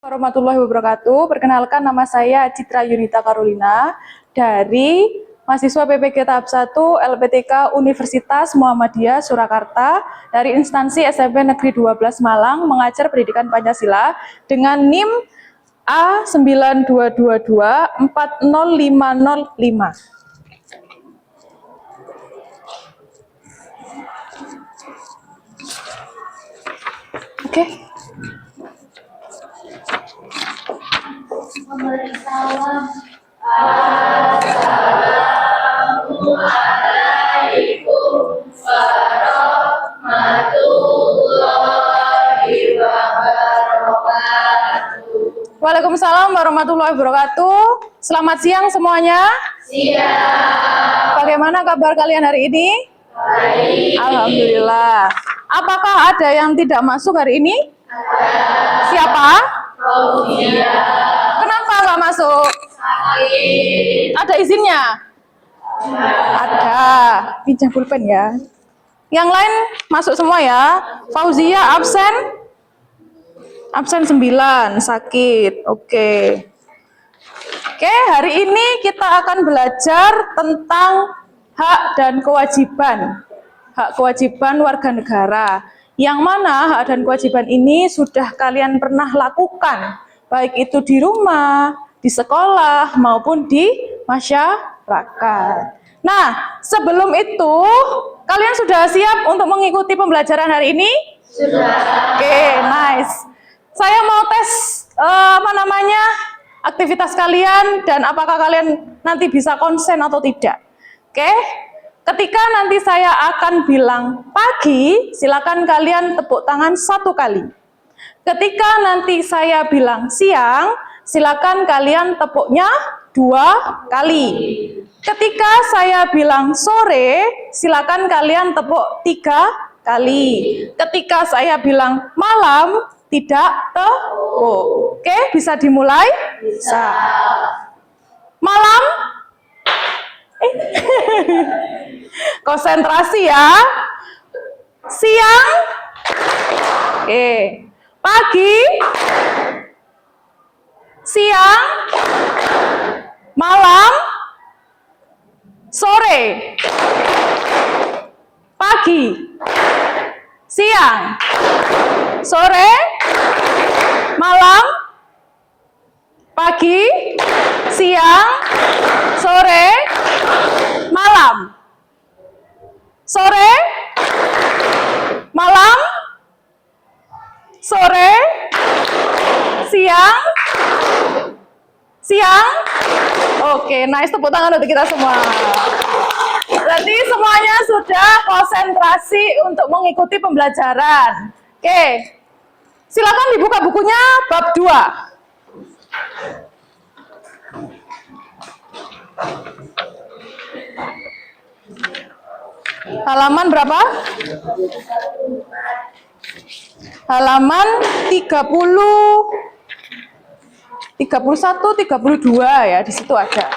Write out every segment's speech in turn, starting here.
Warahmatullahi wabarakatuh. Perkenalkan, nama saya Citra Yunita Karolina dari mahasiswa PPG tahap 1 LPTK Universitas Muhammadiyah Surakarta dari instansi SMP Negeri 12 Malang, mengajar pendidikan Pancasila dengan NIM A9222400505. Oke. Assalamualaikum warahmatullahi wabarakatuh. Waalaikumsalam warahmatullahi wabarakatuh. Selamat siang semuanya. Siang. Bagaimana kabar kalian hari ini? Baik. Alhamdulillah. Apakah ada yang tidak masuk hari ini? Ada. Siapa? Fauzia. Kenapa nggak masuk? Sakit. Ada izinnya? Ada. Pinjam pulpen ya. Yang lain masuk semua ya. Fauzia absen? Absen 9, sakit. Oke. Oke, hari ini kita akan belajar tentang hak dan kewajiban. Hak kewajiban warga negara. Yang mana hak dan kewajiban ini sudah kalian pernah lakukan. Baik itu di rumah, di sekolah, maupun di masyarakat. Nah, sebelum itu, kalian sudah siap untuk mengikuti pembelajaran hari ini? Sudah. Oke, nice. Saya mau tes aktivitas kalian dan apakah kalian nanti bisa konsen atau tidak. Oke, ketika nanti saya akan bilang pagi, silakan kalian tepuk tangan 1 kali. Ketika nanti saya bilang siang, silakan kalian tepuknya 2 kali. Ketika saya bilang sore, silakan kalian tepuk 3 kali. Ketika saya bilang malam, tidak tepuk. Oke, bisa dimulai? Bisa. Malam? Konsentrasi ya. Siang? Oke. Pagi? Siang? Malam? Sore? Pagi? Siang? Sore? Malam? Pagi? Siang? Sore? Malam? Sore? Malam? Sore? Siang? Siang? Oke, nice, tepuk tangan untuk kita semua. Berarti semuanya sudah konsentrasi untuk mengikuti pembelajaran. Oke, silakan dibuka bukunya bab 2. Halaman berapa? Halaman 30, 31, 32 ya, di situ ada.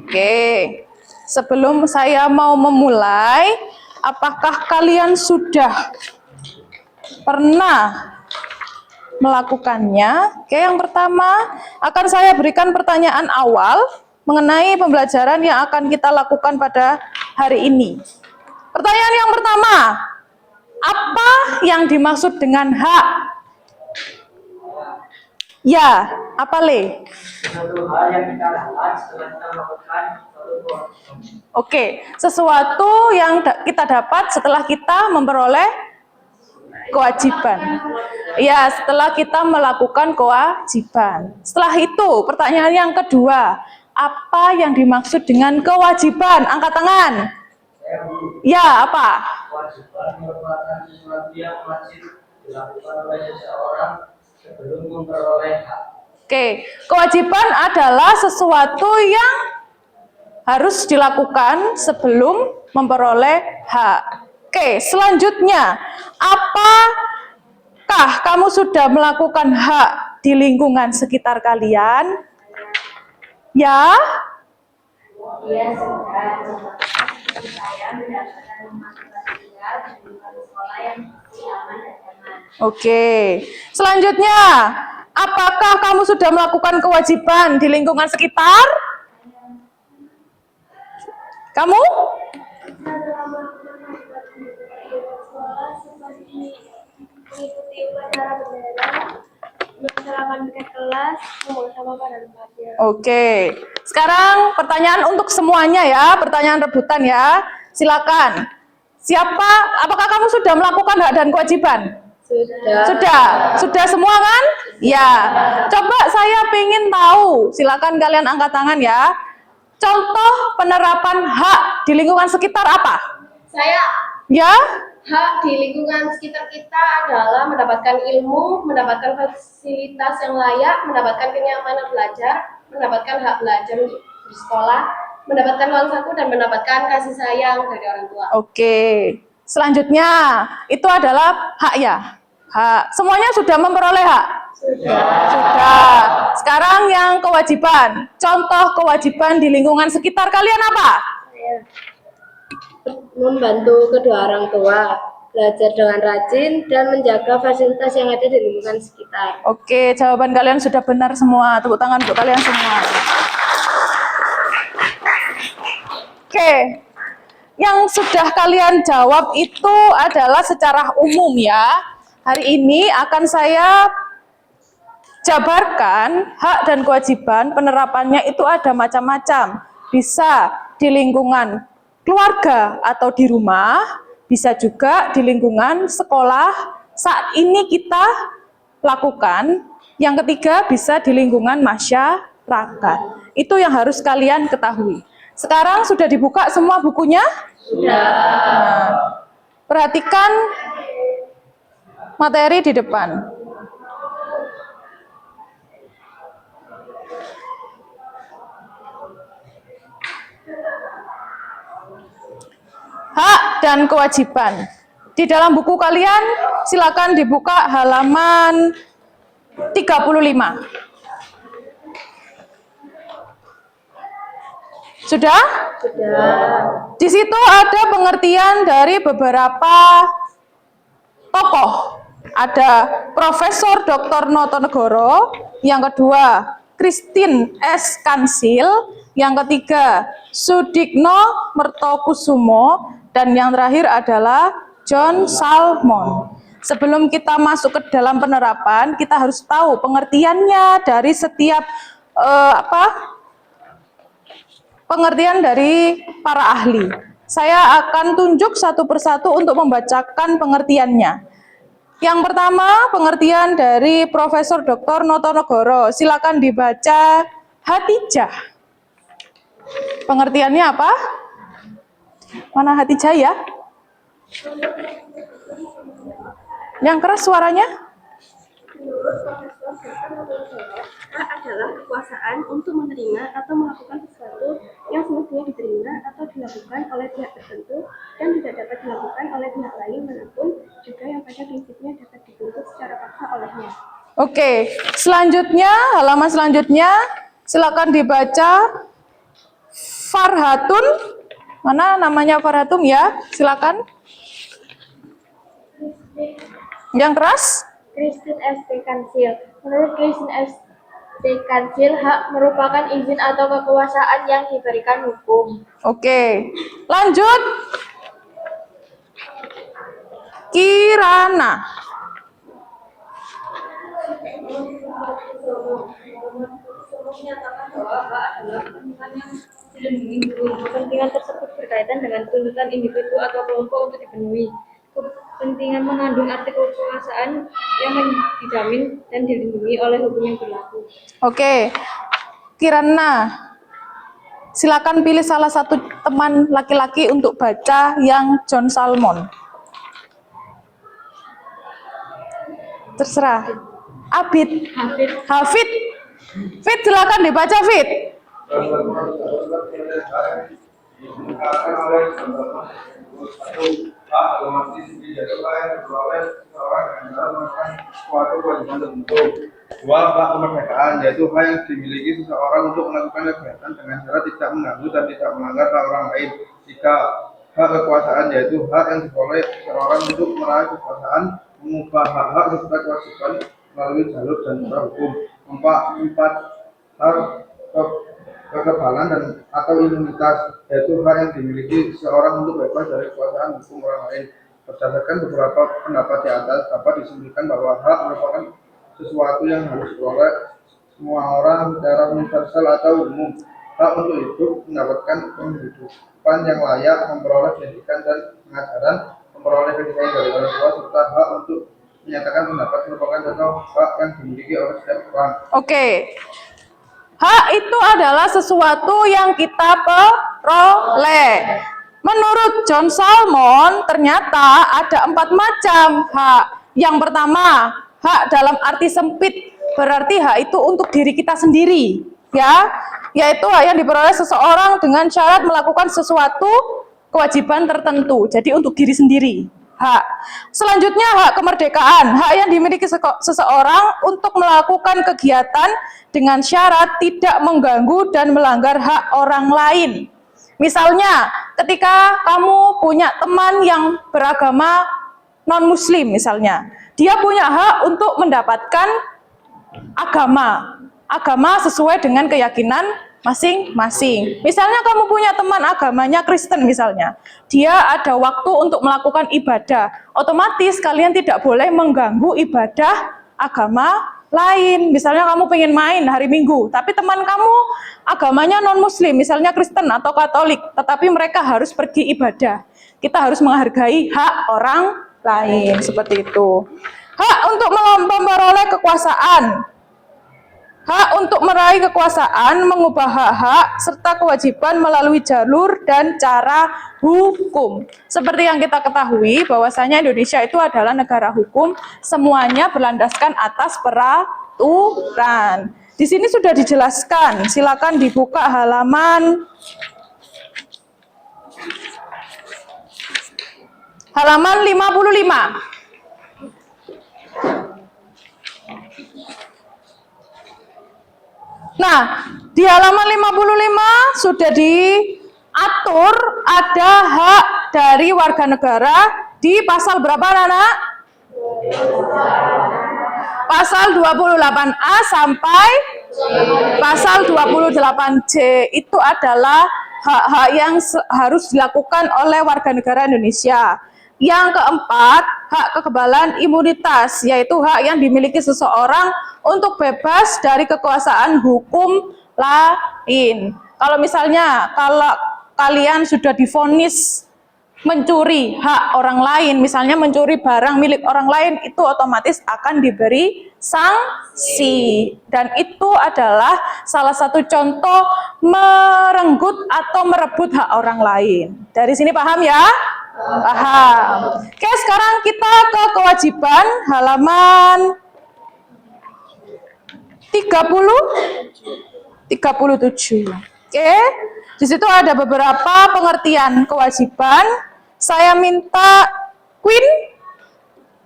Oke, sebelum saya mau memulai, apakah kalian sudah pernah melakukannya? Oke, yang pertama akan saya berikan pertanyaan awal mengenai pembelajaran yang akan kita lakukan pada hari ini. Pertanyaan yang pertama, apa yang dimaksud dengan hak? Ya, apa Le? Sesuatu hal yang kita lakukan setelah kita melakukan suatu. Oke, sesuatu yang kita dapat setelah kita memperoleh kewajiban. Ya, setelah kita melakukan kewajiban. Setelah itu, pertanyaan yang kedua, apa yang dimaksud dengan kewajiban? Angkat tangan. Ya, apa? Kewajiban merupakan sesuatu yang wajib dilakukan oleh seseorang sebelum memperoleh hak. Oke, kewajiban adalah sesuatu yang harus dilakukan sebelum memperoleh hak. Oke, selanjutnya, apakah kamu sudah melakukan hak di lingkungan sekitar kalian? Ya? Dia sudah saya mendapatkan rumah tempat tinggal di lingkungan sekolah yang bersih, aman, dan nyaman. Oke. Selanjutnya, apakah kamu sudah melakukan kewajiban di lingkungan sekitar? Kamu? Seperti mengikuti upacara bendera, melaksanakan piket kelas, membuang sampah pada tempatnya. Oke. Sekarang pertanyaan untuk semuanya ya, pertanyaan rebutan ya. Silakan. Apakah kamu sudah melakukan hak dan kewajiban? Sudah semua kan? Ya. Coba saya pengen tahu, silakan kalian angkat tangan ya. Contoh penerapan hak di lingkungan sekitar apa? Saya, Ya? hak di lingkungan sekitar kita adalah mendapatkan ilmu, mendapatkan fasilitas yang layak, mendapatkan kenyamanan belajar, mendapatkan hak belajar di sekolah, mendapatkan uang saku, dan mendapatkan kasih sayang dari orang tua. Oke. Selanjutnya, itu adalah hak ya. Hak. Semuanya sudah memperoleh hak? Sudah. Sekarang yang kewajiban. Contoh kewajiban di lingkungan sekitar kalian apa? Membantu kedua orang tua, belajar dengan rajin, dan menjaga fasilitas yang ada di lingkungan sekitar. Oke, jawaban kalian sudah benar semua. Tepuk tangan untuk kalian semua. Oke. Yang sudah kalian jawab itu adalah secara umum ya. Hari ini akan saya jabarkan hak dan kewajiban penerapannya itu ada macam-macam. Bisa di lingkungan keluarga atau di rumah, bisa juga di lingkungan sekolah saat ini kita lakukan. Yang ketiga bisa di lingkungan masyarakat. Itu yang harus kalian ketahui. Sekarang sudah dibuka semua bukunya? Sudah. Nah, perhatikan materi di depan. Hak dan kewajiban. Di dalam buku kalian silakan dibuka halaman 35. Sudah? Sudah. Di situ ada pengertian dari beberapa tokoh. Ada Profesor Dr. Notonegoro, yang kedua Christine S. Kansil, yang ketiga Sudikno Mertokusumo, dan yang terakhir adalah John Salmon. Sebelum kita masuk ke dalam penerapan, kita harus tahu pengertiannya dari setiap pengertian dari para ahli. Saya akan tunjuk satu persatu untuk membacakan pengertiannya. Yang pertama, pengertian dari Profesor Dr. Notonegoro. Silakan dibaca Hatijah. Pengertiannya apa? Mana Hatijah ya? Yang keras suaranya? Hak adalah kekuasaan untuk menerima atau melakukan sesuatu yang semestinya diterima atau dilakukan oleh pihak tertentu dan tidak dapat dilakukan oleh pihak lain manapun, juga yang pada prinsipnya dapat dituntut secara paksa olehnya. Oke, selanjutnya, halaman selanjutnya, silakan dibaca Farhatun. Mana namanya Farhatun ya? Silakan. Yang keras? Christine S. Kansil. Menurut Christine S. Kansil, hak merupakan izin atau kekuasaan yang diberikan hukum. Oke, lanjut. Kirana. Menyatakan bahwa hak adalah kepentingan yang dilindungi hukum. Kepentingan tersebut berkaitan dengan tuntutan individu atau kelompok untuk dipenuhi. Kepentingan mengandung arti kekuasaan yang dijamin dan dilindungi oleh hukum yang berlaku. Oke, Kirana. Silakan pilih salah satu teman laki-laki untuk baca yang John Salmon. Terserah. Abid. Hafid. Fit, silakan dibaca Fit. Dua, hak kemerdekaan, yaitu hak yang dimiliki seseorang untuk melakukan kegiatan dengan cara tidak mengganggu dan tidak melanggar hak orang lain. Tiga, hak kekuasaan, yaitu hak yang diperoleh seseorang untuk meraih kekuasaan, mengubah hak-hak serta kewajiban melalui jalur dan cara hukum. Empat hak kekebalan dan atau imunitas, yaitu hak yang dimiliki seseorang untuk bebas dari kekuasaan hukum orang lain. Berdasarkan beberapa pendapat di atas, dapat disimpulkan bahwa hak merupakan sesuatu yang harus diperoleh semua orang secara universal atau umum. Hak untuk hidup, mendapatkan penghidupan yang layak, memperoleh pendidikan dan pengajaran, memperoleh kasih sayang dari orang tua, serta hak untuk menyatakan pendapat merupakan contoh hak yang dimiliki oleh setiap orang. Oke. Hak itu adalah sesuatu yang kita peroleh. Menurut John Salmon, ternyata ada 4 macam hak. Yang pertama, hak dalam arti sempit, berarti hak itu untuk diri kita sendiri, ya, yaitu hak yang diperoleh seseorang dengan syarat melakukan sesuatu kewajiban tertentu. Jadi untuk diri sendiri. Hak. Selanjutnya hak kemerdekaan, hak yang dimiliki seseorang untuk melakukan kegiatan dengan syarat tidak mengganggu dan melanggar hak orang lain. Misalnya, ketika kamu punya teman yang beragama non-muslim misalnya, dia punya hak untuk mendapatkan agama sesuai dengan keyakinan masing-masing. Misalnya kamu punya teman agamanya Kristen misalnya, dia ada waktu untuk melakukan ibadah, otomatis kalian tidak boleh mengganggu ibadah agama lain. Misalnya kamu pengen main hari Minggu, tapi teman kamu agamanya non-muslim, misalnya Kristen atau Katolik, tetapi mereka harus pergi ibadah. Kita harus menghargai hak orang lain, seperti itu. Hak untuk memperoleh kekuasaan. Hak untuk meraih kekuasaan, mengubah hak-hak, serta kewajiban melalui jalur dan cara hukum. Seperti yang kita ketahui, bahwasanya Indonesia itu adalah negara hukum, semuanya berlandaskan atas peraturan. Di sini sudah dijelaskan, silakan dibuka halaman 55. Nah, di halaman 55 sudah diatur ada hak dari warga negara di pasal berapa, Nana? Pasal 28A sampai pasal 28C. Itu adalah hak-hak yang harus dilakukan oleh warga negara Indonesia. Yang keempat, hak kekebalan imunitas, yaitu hak yang dimiliki seseorang untuk bebas dari kekuasaan hukum lain. Kalau misalnya, kalau kalian sudah divonis mencuri hak orang lain, misalnya mencuri barang milik orang lain, itu otomatis akan diberi sanksi. Dan itu adalah salah satu contoh merenggut atau merebut hak orang lain. Dari sini paham ya? Paham. Oke, sekarang kita ke kewajiban halaman 37. Oke. Di situ ada beberapa pengertian kewajiban. Saya minta Queen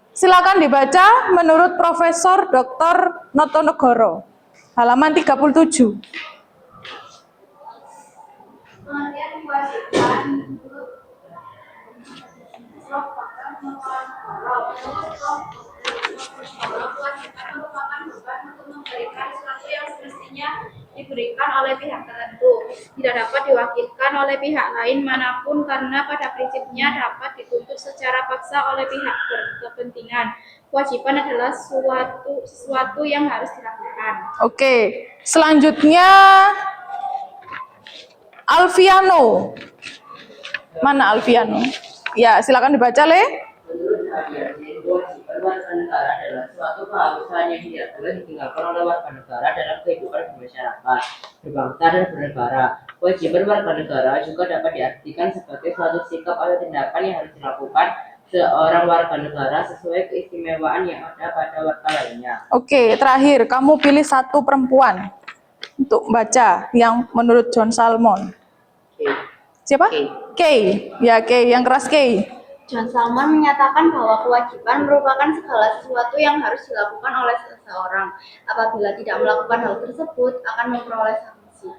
silakan dibaca menurut Profesor Dr. Notonegoro. Halaman 37. Pengertian kewajiban kewajiban merupakan beban untuk memberikan sesuatu yang semestinya diberikan oleh pihak tertentu, tidak dapat diwakilkan oleh pihak lain manapun karena pada prinsipnya dapat dituntut secara paksa oleh pihak berkepentingan. Kewajiban adalah sesuatu yang harus dilakukan. Oke, selanjutnya Alfiano. Mana Alfiano? Ya, silakan dibaca, Le. Menurut Adiati, kewajiban warga negara adalah suatu keharusan yang tidak boleh ditinggalkan oleh warga negara dalam kehidupan bermasyarakat, berbangsa dan bernegara. Kewajiban warga negara juga dapat diartikan sebagai suatu sikap atau tindakan yang harus dilakukan seorang warga negara sesuai keistimewaan yang ada pada warga lainnya. Oke, terakhir kamu pilih satu perempuan untuk baca yang menurut John Salmon. Siapa? Kay. Ya, Kay, yang keras Kay. John Salmon menyatakan bahwa kewajiban merupakan segala sesuatu yang harus dilakukan oleh seseorang. Apabila tidak melakukan hal tersebut, akan memperoleh sanksi.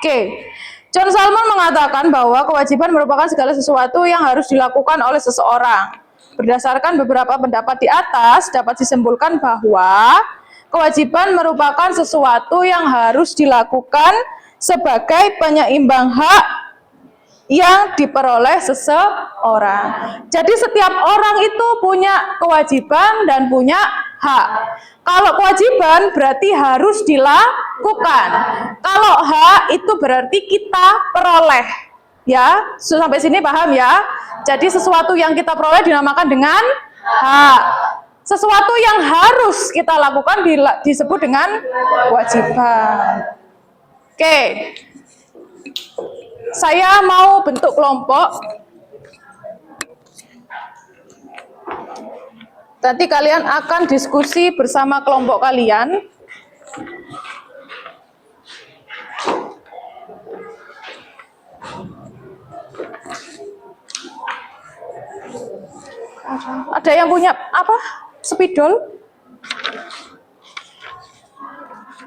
Oke. John Salmon mengatakan bahwa kewajiban merupakan segala sesuatu yang harus dilakukan oleh seseorang. Berdasarkan beberapa pendapat di atas, dapat disimpulkan bahwa kewajiban merupakan sesuatu yang harus dilakukan sebagai penyeimbang hak yang diperoleh seseorang. Jadi setiap orang itu punya kewajiban dan punya hak. Kalau kewajiban berarti harus dilakukan. Kalau hak itu berarti kita peroleh. Ya, sampai sini paham ya? Jadi sesuatu yang kita peroleh dinamakan dengan hak. Sesuatu yang harus kita lakukan disebut dengan kewajiban. Oke. Saya mau bentuk kelompok. Nanti kalian akan diskusi bersama kelompok kalian. Ada yang punya apa? Spidol?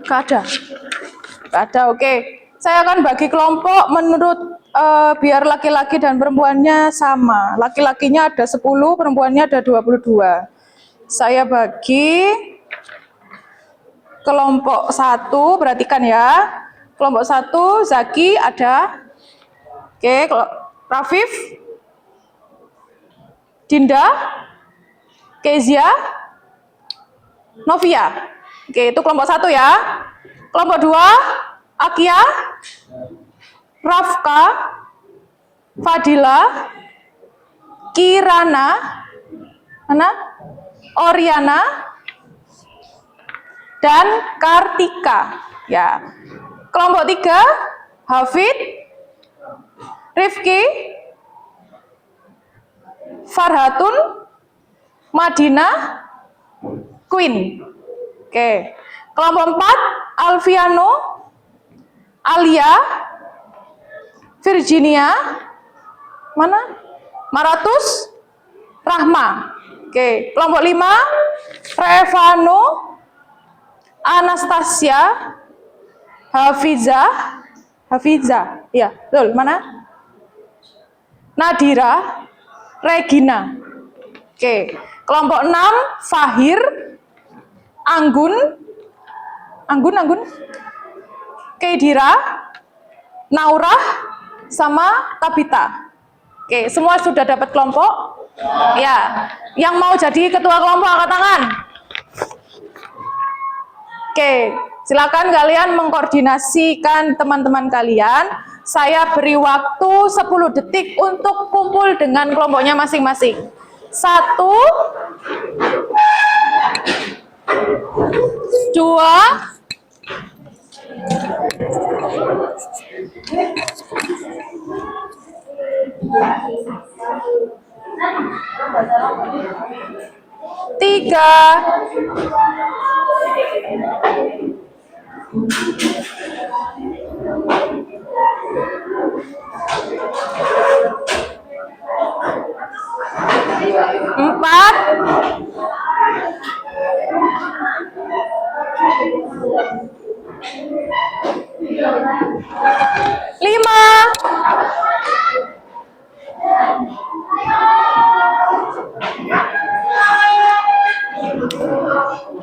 Gak ada. Gak ada, oke. Saya akan bagi kelompok menurut biar laki-laki dan perempuannya sama. Laki-lakinya ada 10, perempuannya ada 22. Saya bagi kelompok 1, perhatikan ya. Kelompok 1, Zaki ada. Oke, Rafif, Dinda, Kezia, Novia. Oke, itu kelompok 1 ya. Kelompok 2, Akia, Rafka, Fadila, Kirana, mana? Oriana, dan Kartika. Ya. Kelompok 3, Hafid, Rifki, Farhatun, Madinah, Queen. Oke. Kelompok 4, Alfiano, Alia, Virginia, mana? Maratus, Rahma. Oke. Kelompok 5, Revano, Anastasia, Hafiza, ya, betul, mana? Nadira, Regina. Oke. Kelompok 6, Fahir, Anggun, Kedira, Naurah, sama Tabita. Oke, semua sudah dapat kelompok? Ya. Yang mau jadi ketua kelompok angkat tangan. Oke, silakan kalian mengkoordinasikan teman-teman kalian. Saya beri waktu 10 detik untuk kumpul dengan kelompoknya masing-masing. 1, 2, 3, 4, 5,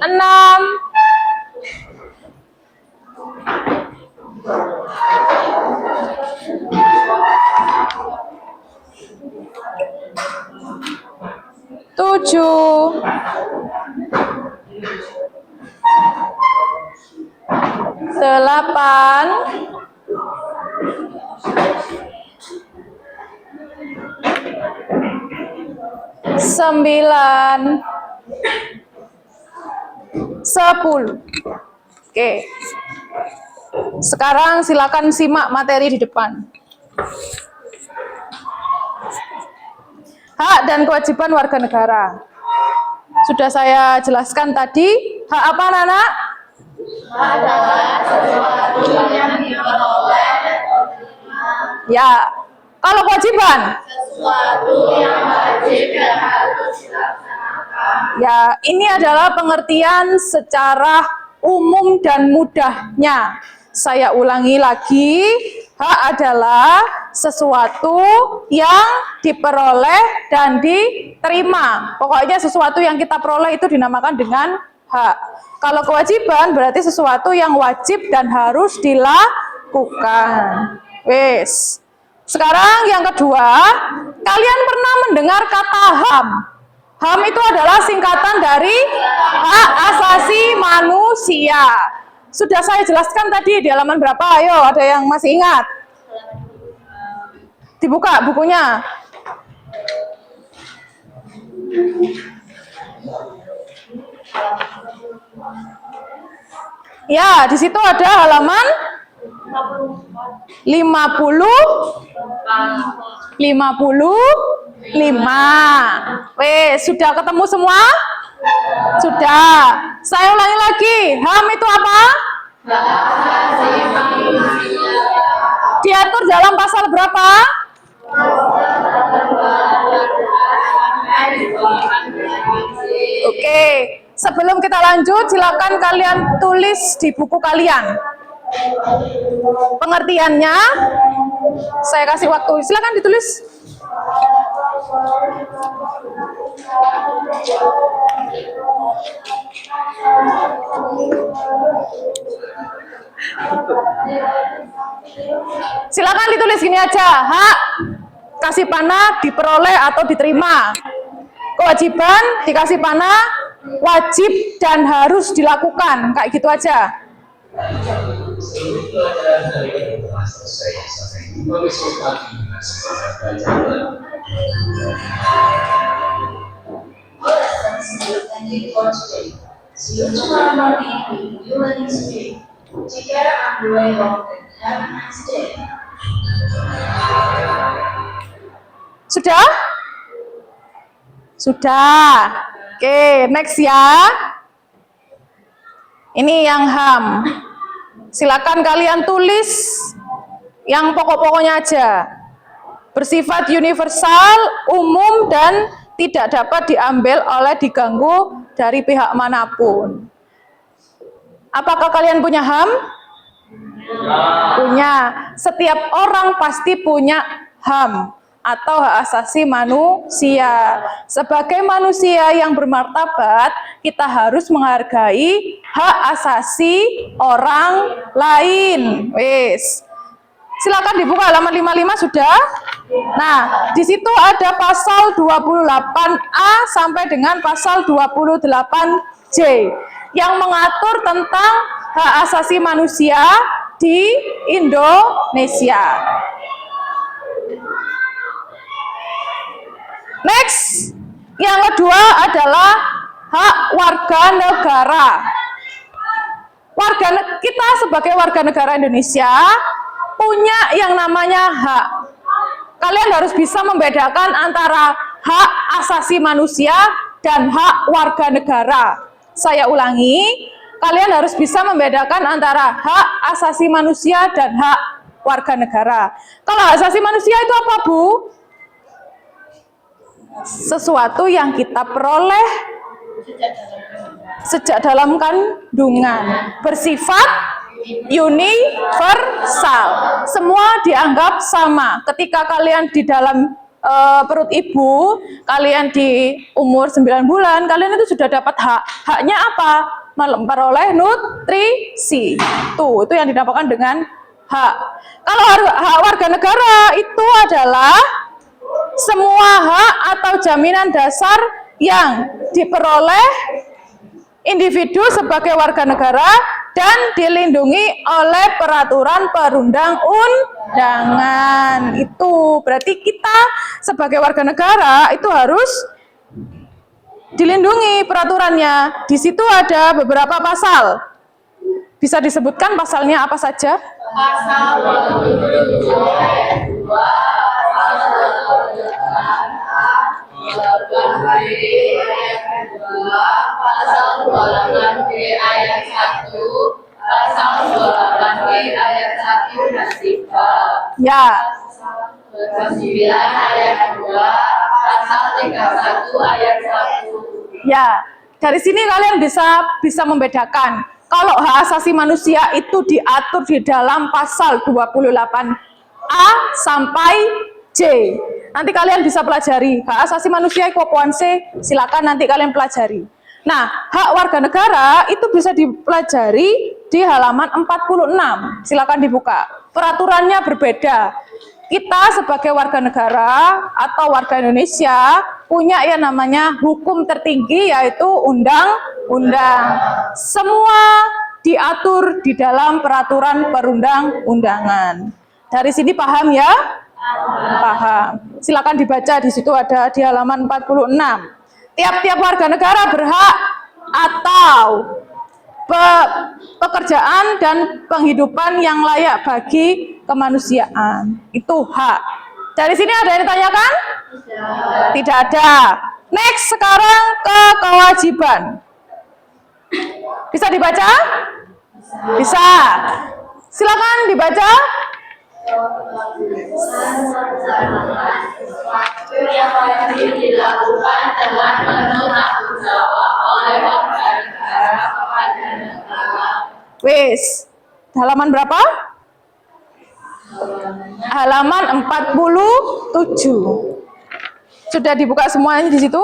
6, 7, 8, 9, 10. Oke. Sekarang silakan simak materi di depan. Hak dan kewajiban warga negara. Sudah saya jelaskan tadi. Hak apa, anak-anak? Ya. Kalau kewajiban? Sesuatu yang wajib dan harus dilaksanakan. Ya, ini adalah pengertian secara umum dan mudahnya. Saya ulangi lagi, hak adalah sesuatu yang diperoleh dan diterima. Pokoknya sesuatu yang kita peroleh itu dinamakan dengan hak. Kalau kewajiban berarti sesuatu yang wajib dan harus dilakukan. Wes. Sekarang yang kedua, kalian pernah mendengar kata HAM? HAM itu adalah singkatan dari hak asasi manusia. Sudah saya jelaskan tadi di halaman berapa? Ayo, ada yang masih ingat? Dibuka bukunya. Ya, di situ ada halaman 55. Wes, sudah ketemu semua? Sudah. Saya ulangi lagi. HAM itu apa? Diatur dalam pasal berapa? Oke. Sebelum kita lanjut, silakan kalian tulis di buku kalian. Pengertiannya, saya kasih waktu. Silakan ditulis. Silakan ditulis gini aja, hak kasih panah diperoleh atau diterima. Kewajiban dikasih panah wajib dan harus dilakukan, kayak gitu aja. Sudah? Sudah. Oke, next ya. Ini yang HAM. Silakan kalian tulis yang pokok-pokoknya aja. Bersifat universal, umum, dan tidak dapat diambil oleh diganggu dari pihak manapun. Apakah kalian punya HAM? Punya. Setiap orang pasti punya HAM atau hak asasi manusia. Sebagai manusia yang bermartabat, kita harus menghargai hak asasi orang lain. Wes. Silakan dibuka halaman 55 sudah. Nah, di situ ada pasal 28A sampai dengan pasal 28J yang mengatur tentang hak asasi manusia di Indonesia. Next, yang kedua adalah hak warga negara. Kita sebagai warga negara Indonesia punya yang namanya hak. Kalian harus bisa membedakan antara hak asasi manusia dan hak warga negara. Saya ulangi, kalian harus bisa membedakan antara hak asasi manusia dan hak warga negara. Kalau hak asasi manusia itu apa, Bu? Sesuatu yang kita peroleh sejak dalam kandungan, bersifat universal. Semua dianggap sama. Ketika kalian di dalam perut ibu, kalian di umur 9 bulan, kalian itu sudah dapat hak. Haknya apa? Memperoleh nutrisi. Itu yang dinamakan dengan hak. Kalau hak warga negara itu adalah semua hak atau jaminan dasar yang diperoleh individu sebagai warga negara dan dilindungi oleh peraturan perundang-undangan. Itu berarti kita sebagai warga negara itu harus dilindungi peraturannya. Di situ ada beberapa pasal. Bisa disebutkan pasalnya apa saja? Pasal 22, pasal 28B ayat 1, pasal 28B ayat 1 dan 3. Ya. Pasal 9 ayat 2, pasal 31 ayat 1. Ya. Dari sini kalian bisa membedakan kalau hak asasi manusia itu diatur di dalam pasal 28A sampai J. Nanti kalian bisa pelajari. Hak asasi manusia itu apaan sih? Silakan nanti kalian pelajari. Nah, hak warga negara itu bisa dipelajari di halaman 46. Silakan dibuka. Peraturannya berbeda. Kita sebagai warga negara atau warga Indonesia punya yang namanya hukum tertinggi, yaitu undang-undang. Semua diatur di dalam peraturan perundang-undangan. Dari sini paham ya? Paham. Silakan dibaca, di situ ada di halaman 46. Tiap-tiap warga negara berhak atau pekerjaan dan penghidupan yang layak bagi kemanusiaan. Itu hak. Dari sini ada yang ditanyakan? Tidak ada. Next, sekarang ke kewajiban. Bisa dibaca? Bisa. Silakan dibaca. Sesuatu yang wajib dilakukan dengan penuh tanggung jawab oleh warga negara kepada negara. Wis. Halaman berapa? Halaman 47. Sudah dibuka semuanya di situ?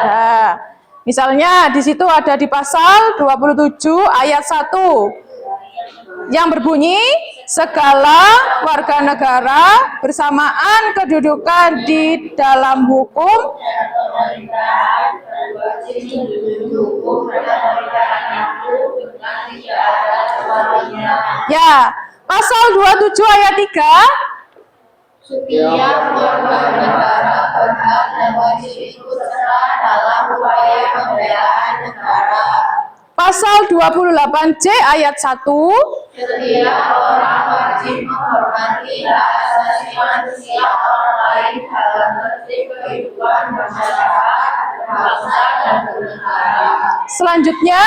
Nah, misalnya di situ ada di pasal 27 ayat 1 yang berbunyi segala warga negara bersamaan kedudukan di dalam hukum ya. Pasal 27 ayat 3 Setiap warga negara berhak dan wajib ikut serta dalam upaya pembelaan negara. Pasal 28C ayat 1 Setiap orang wajib menghormati hak asasi manusia orang lain dalam tertib kehidupan masyarakat, bangsa, dan bernegara. Selanjutnya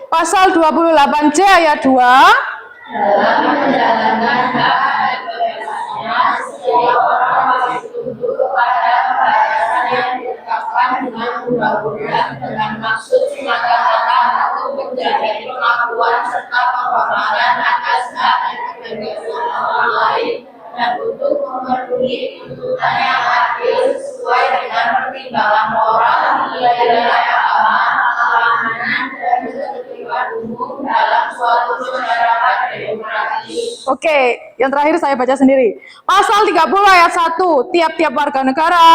pasal 28C ayat 2 Dalam menjalankan hak dan kebebasannya, setiap orang wajib tunduk kepada kebebasan yang ditetapkan dengan undang-undang dengan maksud semata-mata untuk menjaga pengakuan serta penghormatan atas hak dan kebebasan orang lain dan untuk memenuhi tuntutan yang adil sesuai dengan pertimbangan moral, nilai-nilai agama, keamanan, dan ketertiban umum dalam suatu masyarakat demokratis. Oke, yang terakhir saya baca sendiri. Pasal 30 ayat 1, tiap-tiap warga negara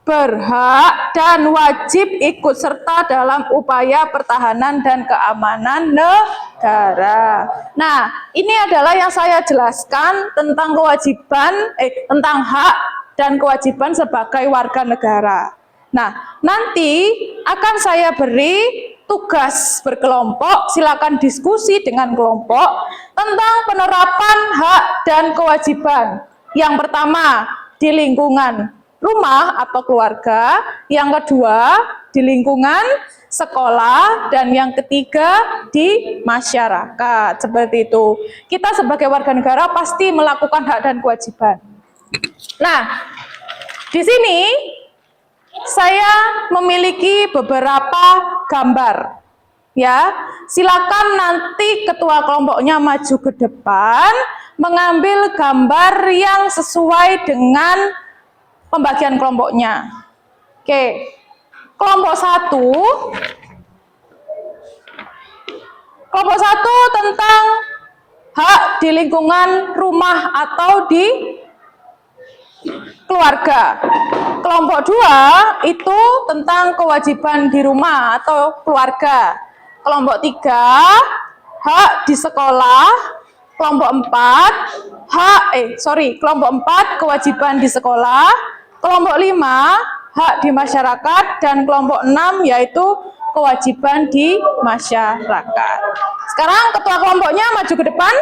berhak dan wajib ikut serta dalam upaya pertahanan dan keamanan negara. Nah, ini adalah yang saya jelaskan tentang tentang hak dan kewajiban sebagai warga negara. Nah, nanti akan saya beri tugas berkelompok, silakan diskusi dengan kelompok tentang penerapan hak dan kewajiban. Yang pertama, di lingkungan rumah atau keluarga, yang kedua di lingkungan sekolah, dan yang ketiga di masyarakat. Seperti itu. Kita sebagai warga negara pasti melakukan hak dan kewajiban. Nah, di sini saya memiliki beberapa gambar. Ya, silakan nanti ketua kelompoknya maju ke depan mengambil gambar yang sesuai dengan pembagian kelompoknya. Oke, kelompok 1 tentang hak di lingkungan rumah atau di keluarga. Kelompok 2 itu tentang kewajiban di rumah atau keluarga. Kelompok 3 hak di sekolah. Kelompok 4 kewajiban di sekolah. Kelompok 5 hak di masyarakat, dan kelompok 6 yaitu kewajiban di masyarakat. Sekarang ketua kelompoknya maju ke depan.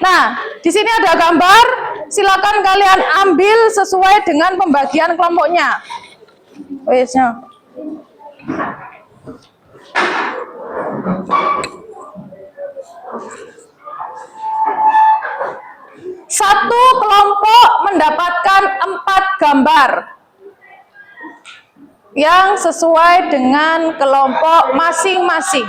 Nah, di sini ada gambar. Silakan kalian ambil sesuai dengan pembagian kelompoknya. Wesnya. Satu kelompok mendapatkan 4 gambar yang sesuai dengan kelompok masing-masing.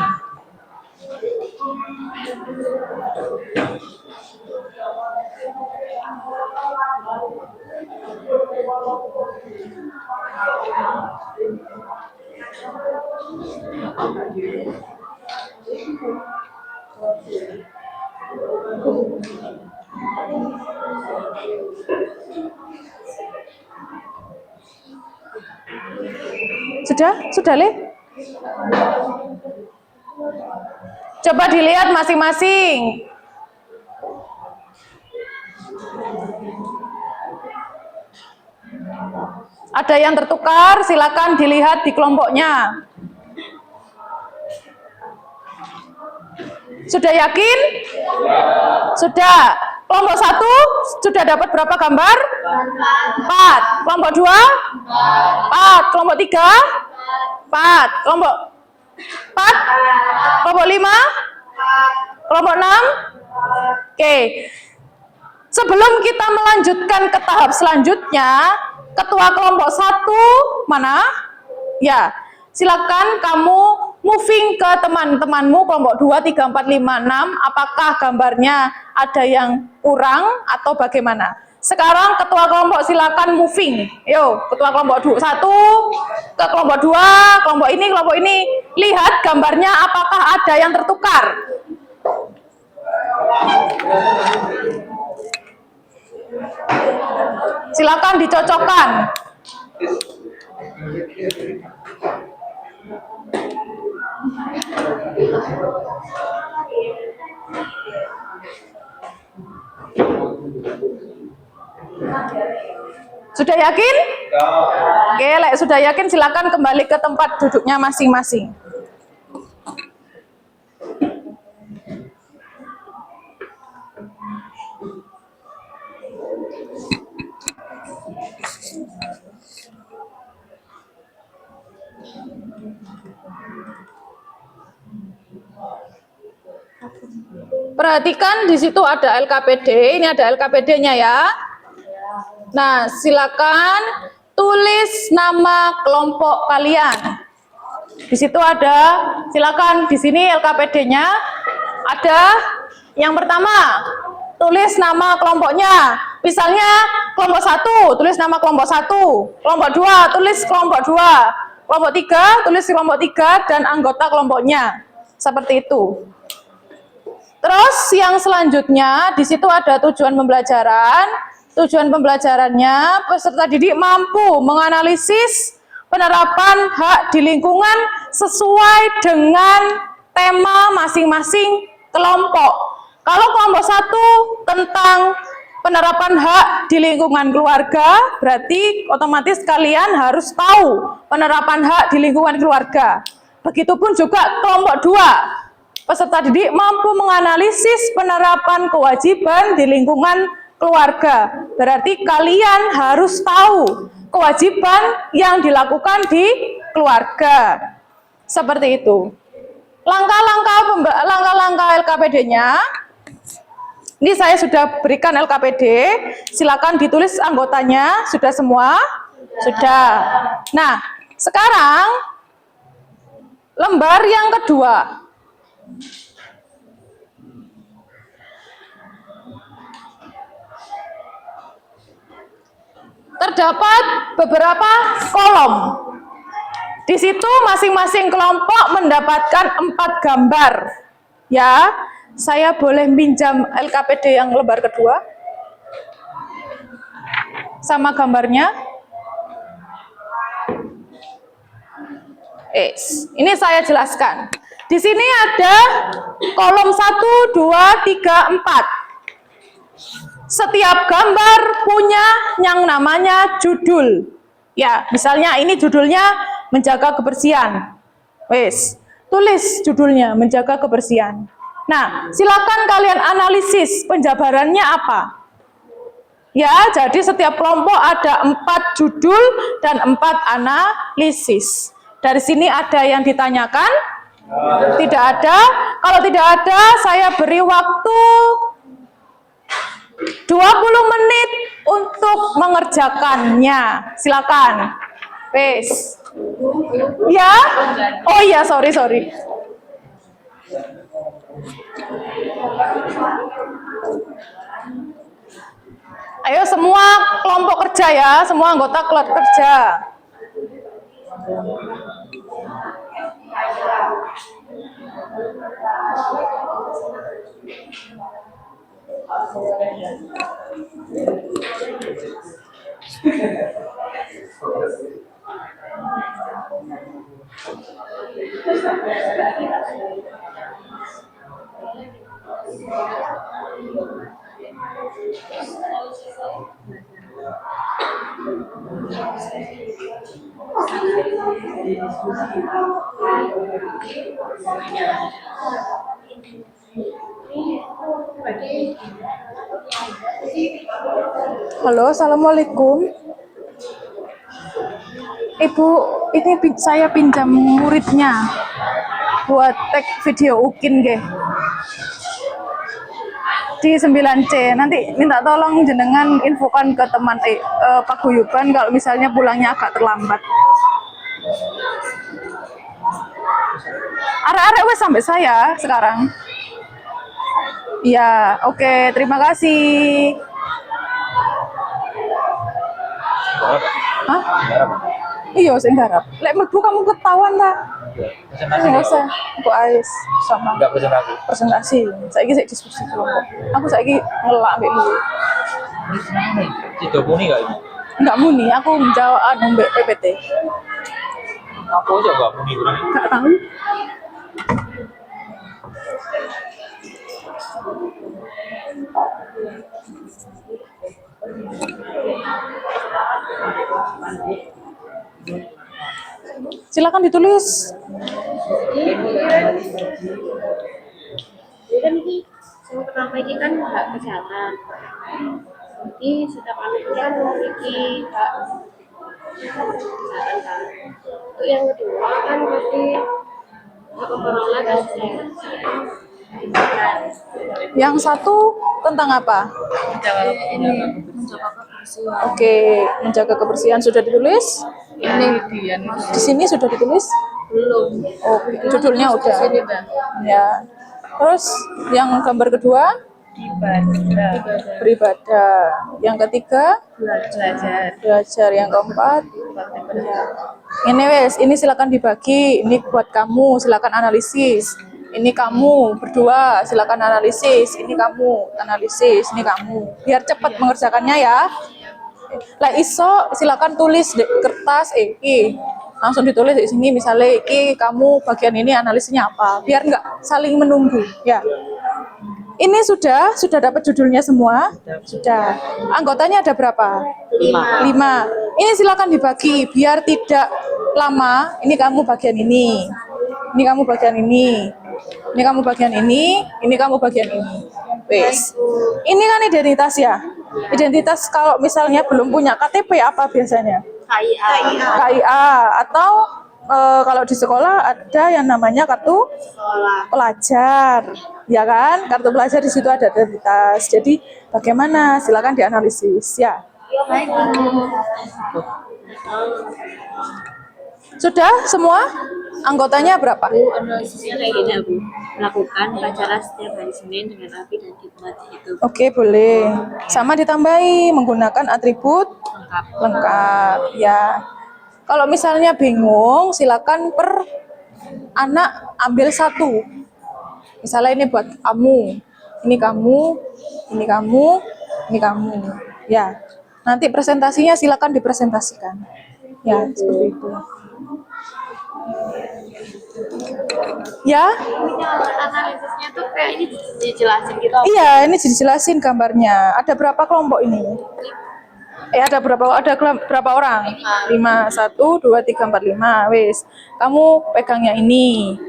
Sudah, Le? Coba dilihat masing-masing. Ada yang tertukar, silakan dilihat di kelompoknya. Sudah yakin? Sudah. Kelompok 1 sudah dapat berapa gambar? 4. Kelompok 2? 4. Kelompok 3? 4. Kelompok 4? Kelompok 5? Kelompok 6? Oke. Sebelum kita melanjutkan ke tahap selanjutnya, ketua kelompok 1 mana? Ya, silakan kamu moving ke teman-temanmu kelompok 2, 3, 4, 5, 6. Apakah gambarnya ada yang kurang atau bagaimana? Sekarang ketua kelompok silakan moving. Yo, ketua kelompok 1 ke kelompok 2, kelompok ini. Lihat gambarnya apakah ada yang tertukar. Silakan dicocokkan. Sudah yakin? Oke, sudah yakin silakan kembali ke tempat duduknya masing-masing. Perhatikan di situ ada LKPD, ini ada LKPD-nya ya. Nah, silakan tulis nama kelompok kalian. Di situ ada, silakan di sini LKPD-nya ada yang pertama, tulis nama kelompoknya. Misalnya kelompok 1, tulis nama kelompok 1. Kelompok 2, tulis kelompok 2. Kelompok 3, tulis kelompok 3 dan anggota kelompoknya. Seperti itu. Terus yang selanjutnya di situ ada tujuan pembelajaran. Tujuan pembelajarannya peserta didik mampu menganalisis penerapan hak di lingkungan sesuai dengan tema masing-masing kelompok. Kalau kelompok 1 tentang penerapan hak di lingkungan keluarga, berarti otomatis kalian harus tahu penerapan hak di lingkungan keluarga. Begitupun juga kelompok 2. Peserta didik mampu menganalisis penerapan kewajiban di lingkungan keluarga. Berarti kalian harus tahu kewajiban yang dilakukan di keluarga. Seperti itu. Langkah-langkah LKPD-nya. Ini saya sudah berikan LKPD. Silakan ditulis anggotanya. Sudah semua? Sudah. Nah, sekarang lembar yang kedua. Terdapat beberapa kolom. Di situ masing-masing kelompok mendapatkan 4 gambar. Ya, saya boleh pinjam LKPD yang lembar kedua? Sama gambarnya? Ini saya jelaskan. Di sini ada kolom 1, 2, 3, 4. Setiap gambar punya yang namanya judul. Ya, misalnya ini judulnya menjaga kebersihan. Tulis judulnya menjaga kebersihan. Nah, silakan kalian analisis penjabarannya apa. Ya, jadi setiap kelompok ada 4 judul dan 4 analisis. Dari sini ada yang ditanyakan? Tidak ada. Kalau tidak ada, saya beri waktu menit untuk mengerjakannya. Silakan. Wes. Ya? Oh iya, sorry. Ayo semua kelompok kerja ya, semua anggota kelompok kerja. Halo, assalamualaikum. Ibu, ini saya pinjam muridnya buat tag video UKIN nggih. Di 9C, nanti minta tolong jenengan infokan ke teman paguyuban kalau misalnya pulangnya agak terlambat. Arek-arek wes sampai saya sekarang. Ya, oke, terima kasih. Hah? Iya, sing garap. Lek mlebu kamu ketahuan ta? Enggak usah. Aku ais sama. Enggak presentasi. Saiki sik diskusi kelompok. Aku saiki ngelak mbek lu. Tidak muni enggak ini? Enggak muni, aku menjawab anu mbek PPT. Apa aja enggak muni kurang? Enggak tahu. Silakan ditulis. Jadi kan ini yang pertama ini kan hak kesehatan. Jadi setiap anak itu kan memiliki hak kesehatan kan. Untuk yang kedua kan pasti hak memperoleh kesehatan. Yang satu tentang apa? Oke, menjaga kebersihan sudah ditulis? Di sini sudah ditulis? Belum. Oh, judulnya udah. Ya. Terus yang gambar kedua? Beribadah. Yang ketiga? Belajar. Yang keempat? Ya. Ini wes, ini silakan dibagi. Ini buat kamu, silakan analisis. Ini kamu berdua, silakan analisis. Ini kamu analisis. Ini kamu. Biar cepat mengerjakannya ya. Lah iso silakan tulis di kertas iki. Langsung ditulis di sini misalnya iki kamu bagian ini analisisnya apa. Biar nggak saling menunggu ya. Ini sudah dapat judulnya semua? Sudah. Anggotanya ada berapa? 5. Ini silakan dibagi biar tidak lama. Ini kamu bagian ini. Ini kamu bagian ini. Ini kamu bagian ini, ini kamu bagian ini. Wes. Ini kan identitas ya. Identitas kalau misalnya belum punya KTP apa biasanya? KIA atau kalau di sekolah ada yang namanya kartu pelajar. Ya kan? Kartu pelajar di situ ada identitas. Jadi bagaimana? Silakan dianalisis ya. Sudah semua? Anggotanya berapa? Analisisnya kayak gini Bu, melakukan upacara setiap hari Senin dengan rapi dan hikmat itu. Oke, boleh. Sama ditambahi menggunakan atribut lengkap. Ya. Kalau misalnya bingung, silakan per anak ambil satu. Misalnya ini buat kamu, ini kamu, ini kamu, ini kamu. Ya. Nanti presentasinya silakan dipresentasikan. Ya, seperti itu. Ya? Analisisnya tuh kayak ini dijelasin gitu. Iya, ini dijelasin gambarnya. Ada berapa kelompok ini? Ada berapa orang? 5, 1, 2, 3, 4, 5. Wes. Kamu pegang yang ini.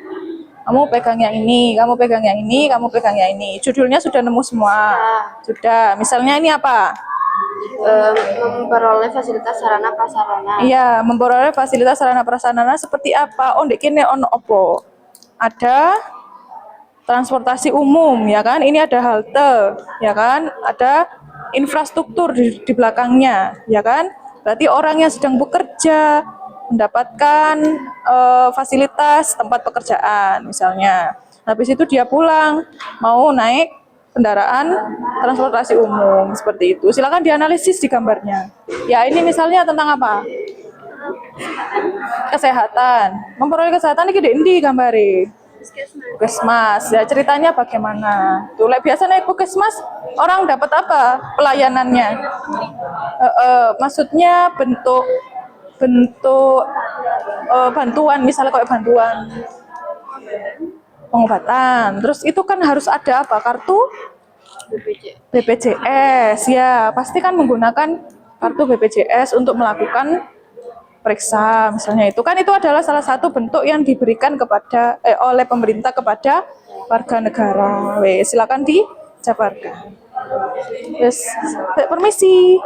Kamu pegang yang ini, kamu pegang yang ini, kamu pegang yang ini. Judulnya sudah nemu semua. Sudah. Misalnya ini apa? Memperoleh fasilitas sarana prasarana. Iya, memperoleh fasilitas sarana prasarana seperti apa? Oh, ndek kene ono opo? Ada transportasi umum, ya kan? Ini ada halte, ya kan? Ada infrastruktur di belakangnya, ya kan? Berarti orang yang sedang bekerja mendapatkan fasilitas tempat pekerjaan misalnya. Habis itu dia pulang mau naik kendaraan transportasi umum seperti itu. Silakan dianalisis di gambarnya. Ya, ini misalnya tentang apa? Kesehatan. Memperoleh kesehatan ini di gambari. Puskesmas. Ya, ceritanya bagaimana? Tuh, biasa naik puskesmas, orang dapat apa pelayanannya? Maksudnya bentuk bantuan, misalnya kayak bantuan pengobatan. Terus itu kan harus ada apa? Kartu BPJS. Ya, pasti kan menggunakan kartu BPJS untuk melakukan periksa misalnya. Itu kan itu adalah salah satu bentuk yang diberikan kepada oleh pemerintah kepada warga negara. Silakan dijabarkan. Yes. Permisi.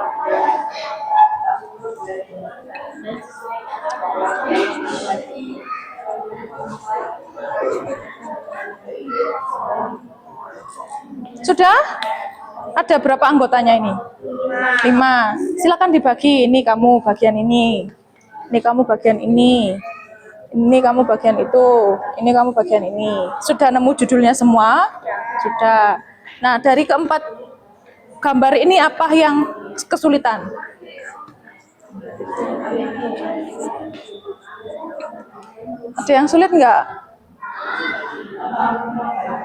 Sudah? Ada berapa anggotanya ini? 5. Silakan dibagi. Ini kamu bagian ini. Ini kamu bagian ini. Ini kamu bagian itu. Ini kamu bagian ini. Sudah nemu judulnya semua? Sudah. Nah, dari keempat gambar ini apa yang kesulitan? Ada yang sulit nggak?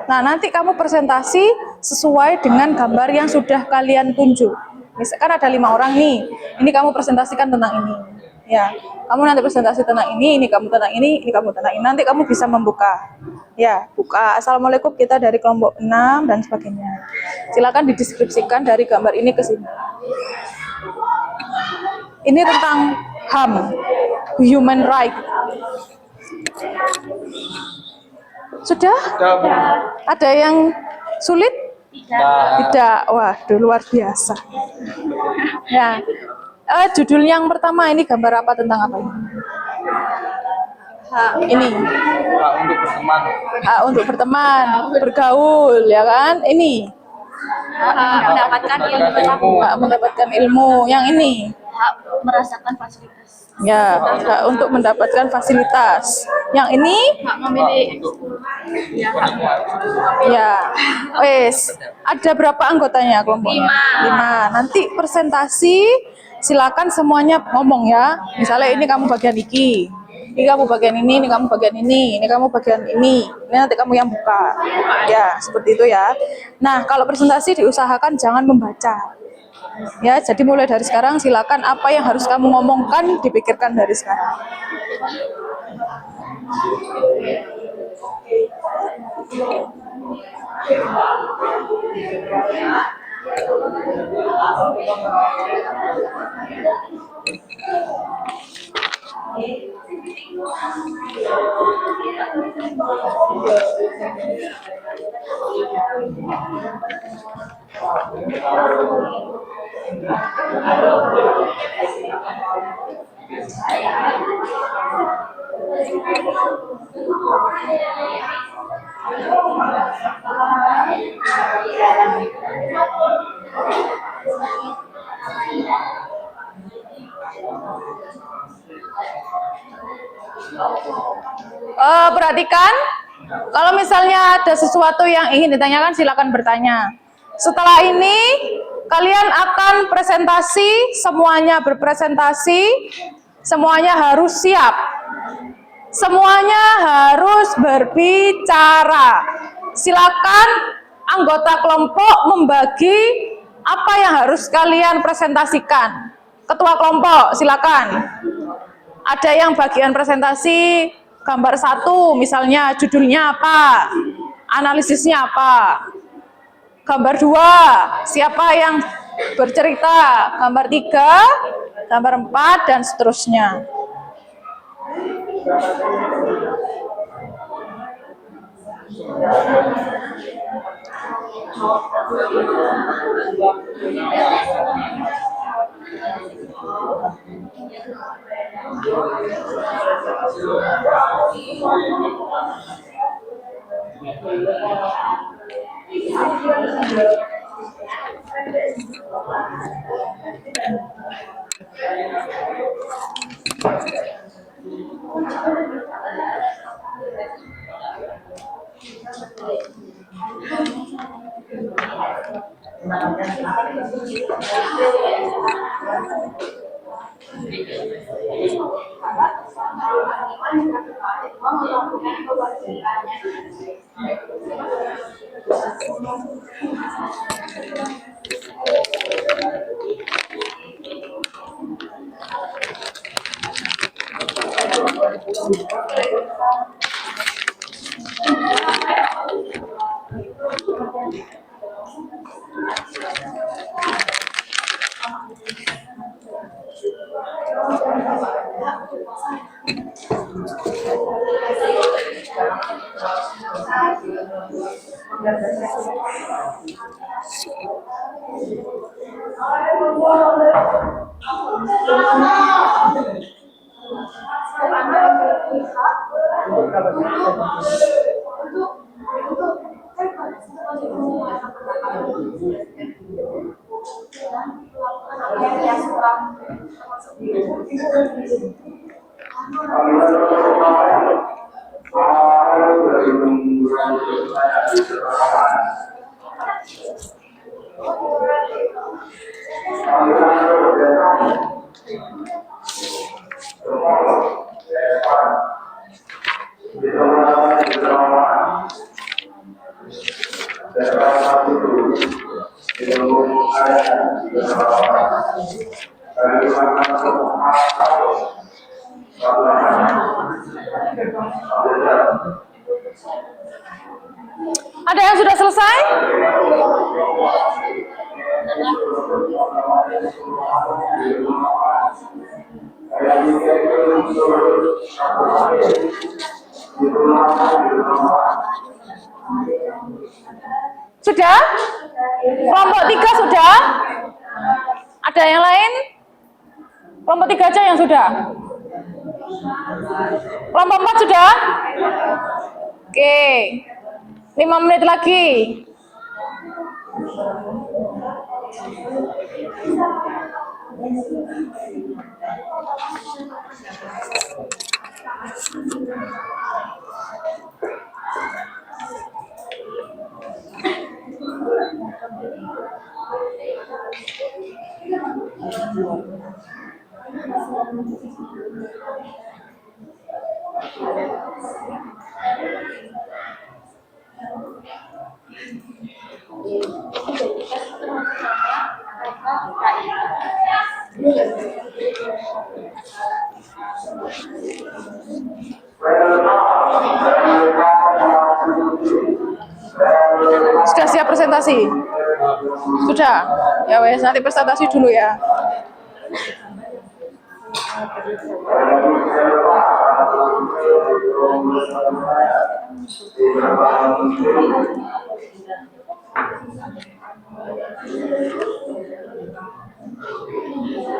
Nah, nanti kamu presentasi sesuai dengan gambar yang sudah kalian tunjuk. Misalkan ada 5 orang nih. Ini kamu presentasikan tentang ini. Ya, kamu nanti presentasi tentang ini kamu tentang ini kamu tentang ini. Nanti kamu bisa membuka. Ya, buka. Assalamualaikum, kita dari kelompok 6 dan sebagainya. Silakan dideskripsikan dari gambar ini ke sini. Ini tentang HAM, human right. Sudah? Ada yang sulit? Tidak. Wah, luar biasa. Ya. Judul yang pertama ini gambar apa, tentang apa ini? Ini. Untuk berteman. Untuk berteman, bergaul, ya kan? Ini. Mendapatkan ilmu. Mendapatkan ilmu. Yang ini. Hak merasakan fasilitas. Ya, untuk mendapatkan fasilitas. Yang ini? Hak memilih. Ya, wes. Ada berapa anggotanya kelompok? 5. Nanti presentasi, silakan semuanya ngomong ya. Misalnya ini kamu bagian ini kamu bagian ini kamu bagian ini kamu bagian ini. Ini nanti kamu yang buka. Ya, seperti itu ya. Nah, kalau presentasi diusahakan jangan membaca. Ya, jadi mulai dari sekarang silakan apa yang harus kamu ngomongkan dipikirkan dari sekarang. Perhatikan, kalau misalnya ada sesuatu yang ingin ditanyakan, silakan bertanya. Setelah ini, kalian akan presentasi, semuanya berpresentasi, semuanya harus siap. Semuanya harus berbicara. Silakan anggota kelompok membagi apa yang harus kalian presentasikan. Ketua kelompok, silakan. Ada yang bagian presentasi gambar 1, misalnya judulnya apa, analisisnya apa. Gambar 2, siapa yang bercerita. Gambar 3, gambar 4, dan seterusnya. Ada yang sudah selesai? Sudah? Kelompok 3 sudah? Ada yang lain? Kelompok 3 aja yang sudah? Kelompok 4 sudah? Oke. 5 menit lagi. Sudah siap presentasi? Sudah? Ya wes, nanti presentasi dulu ya.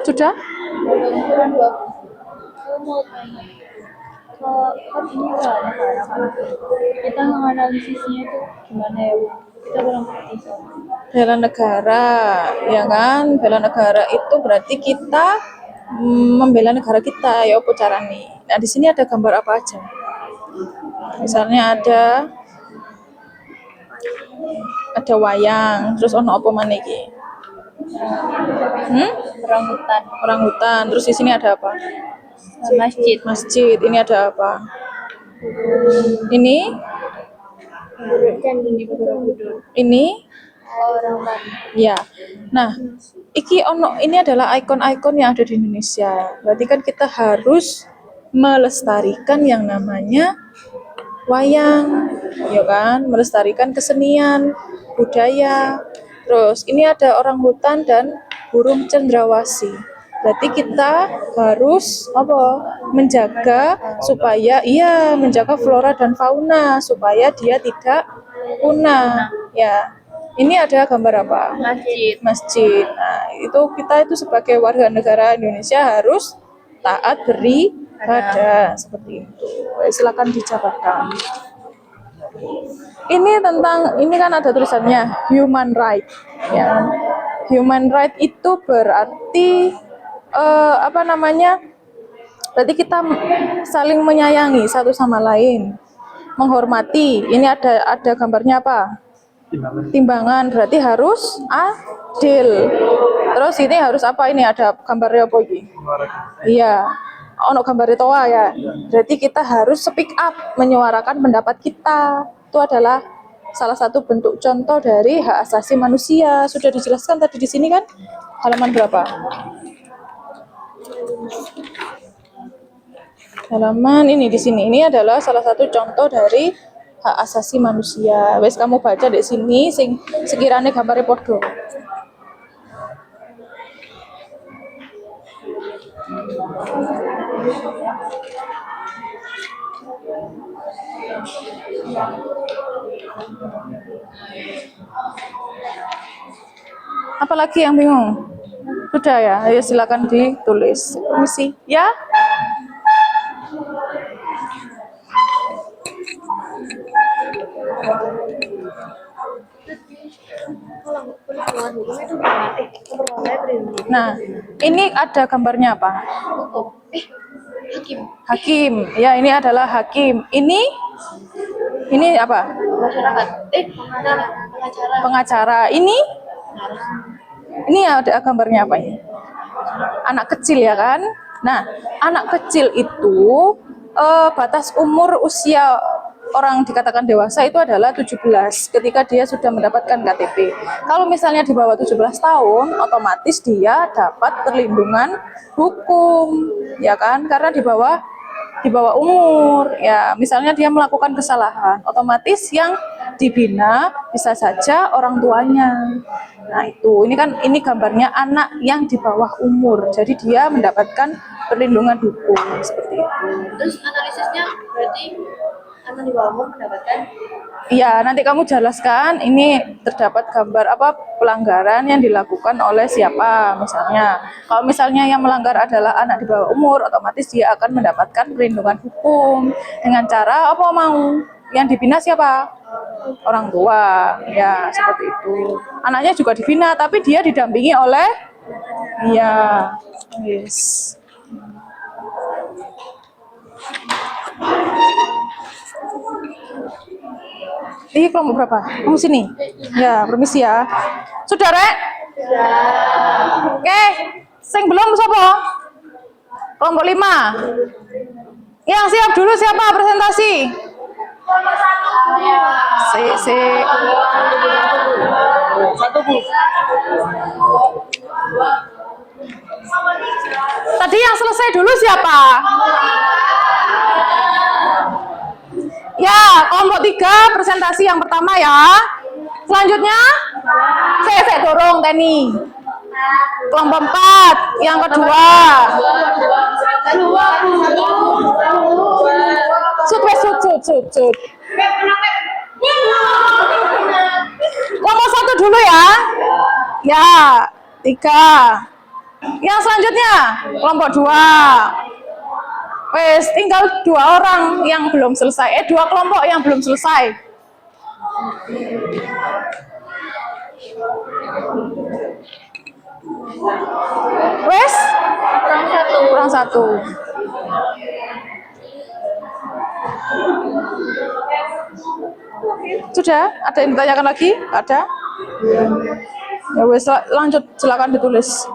Sudah? Kan ini bela negara kan, kita menganalisisnya tuh gimana ya Bu? Kita kurang ngerti soalnya. Bela negara, ya kan? Bela negara itu berarti kita membela negara kita, ya apa caranya? Nah, di sini ada gambar apa aja? Misalnya ada wayang, terus ono apa mana iki? Orangutan, Orangutan. Terus di sini ada apa? masjid, Masjid. Ini ada apa? Ini? Candi Borobudur, Ini? orang Bali. Ya. Nah, ini adalah ikon-ikon yang ada di Indonesia. Berarti kan kita harus melestarikan yang namanya wayang, ya kan? Melestarikan kesenian, budaya. Terus ini ada orangutan dan burung cendrawasih. Berarti kita harus menjaga menjaga flora dan fauna supaya dia tidak punah. Ya. Ini ada gambar apa? Masjid. Nah, kita sebagai warga negara Indonesia harus taat beribadah seperti itu. Silakan dijabarkan. Ini kan ada tulisannya human right, ya. Human right itu berarti apa namanya? Berarti kita saling menyayangi satu sama lain, menghormati. Ini ada gambarnya apa? Timbangan, berarti harus adil. Terus ini harus apa, ini ada gambarnya apa ini? Iya, ono gambar toa ya. Berarti kita harus speak up, menyuarakan pendapat kita. Itu adalah salah satu bentuk contoh dari hak asasi manusia. Sudah dijelaskan tadi di sini kan? Halaman berapa? Halaman ini di sini. Ini adalah salah satu contoh dari hak asasi manusia. Wes kamu baca di sini sing sekiranya gambarnya podo. Apalagi yang bingung? Sudah ya, ayo silakan ditulis. Permisi, ya. Perlindungan hukum itu memperoleh perlindungan Nah, ini ada gambarnya apa? hukum. Hakim. Hakim. Ya, ini adalah hakim. Ini apa? Masyarakat. Pengacara. Pengacara. Ini ada gambarnya apa ini? Anak kecil ya kan? Nah, anak kecil itu batas umur usia orang dikatakan dewasa itu adalah 17 ketika dia sudah mendapatkan KTP. Kalau misalnya di bawah 17 tahun, otomatis dia dapat perlindungan hukum, ya kan? Karena di bawah umur, ya misalnya dia melakukan kesalahan, otomatis yang dibina bisa saja orang tuanya. Nah ini gambarnya anak yang di bawah umur, jadi dia mendapatkan perlindungan hukum seperti itu. Terus analisisnya berarti anak di bawah umur mendapatkan. Iya, nanti kamu jelaskan ini terdapat gambar apa pelanggaran yang dilakukan oleh siapa misalnya. Kalau misalnya yang melanggar adalah anak di bawah umur, otomatis dia akan mendapatkan perlindungan hukum dengan cara apa mau? Yang dibina siapa? Orang tua. Ya, seperti itu. Anaknya juga dibina tapi dia didampingi oleh yes. Ini kelompok berapa? Kamu sini? Ya, permisi ya. Sudah, Rek? Ya. Oke, sing belum siapa? Kelompok 5. Yang siap dulu siapa presentasi? Si. Satu, Bu. Tadi yang selesai dulu siapa? Ya, kelompok 3 presentasi yang pertama ya. Selanjutnya, saya dorong Teni. Kelompok 4 yang kedua. Sud. Kelompok 1 dulu ya. Ya, 3. Yang selanjutnya, kelompok 2. Wes, tinggal 2 orang yang belum selesai. 2 kelompok yang belum selesai. Wes? Kurang satu. Sudah? Ada yang ditanyakan lagi? Ada? Ya wes, lanjut, silakan ditulis.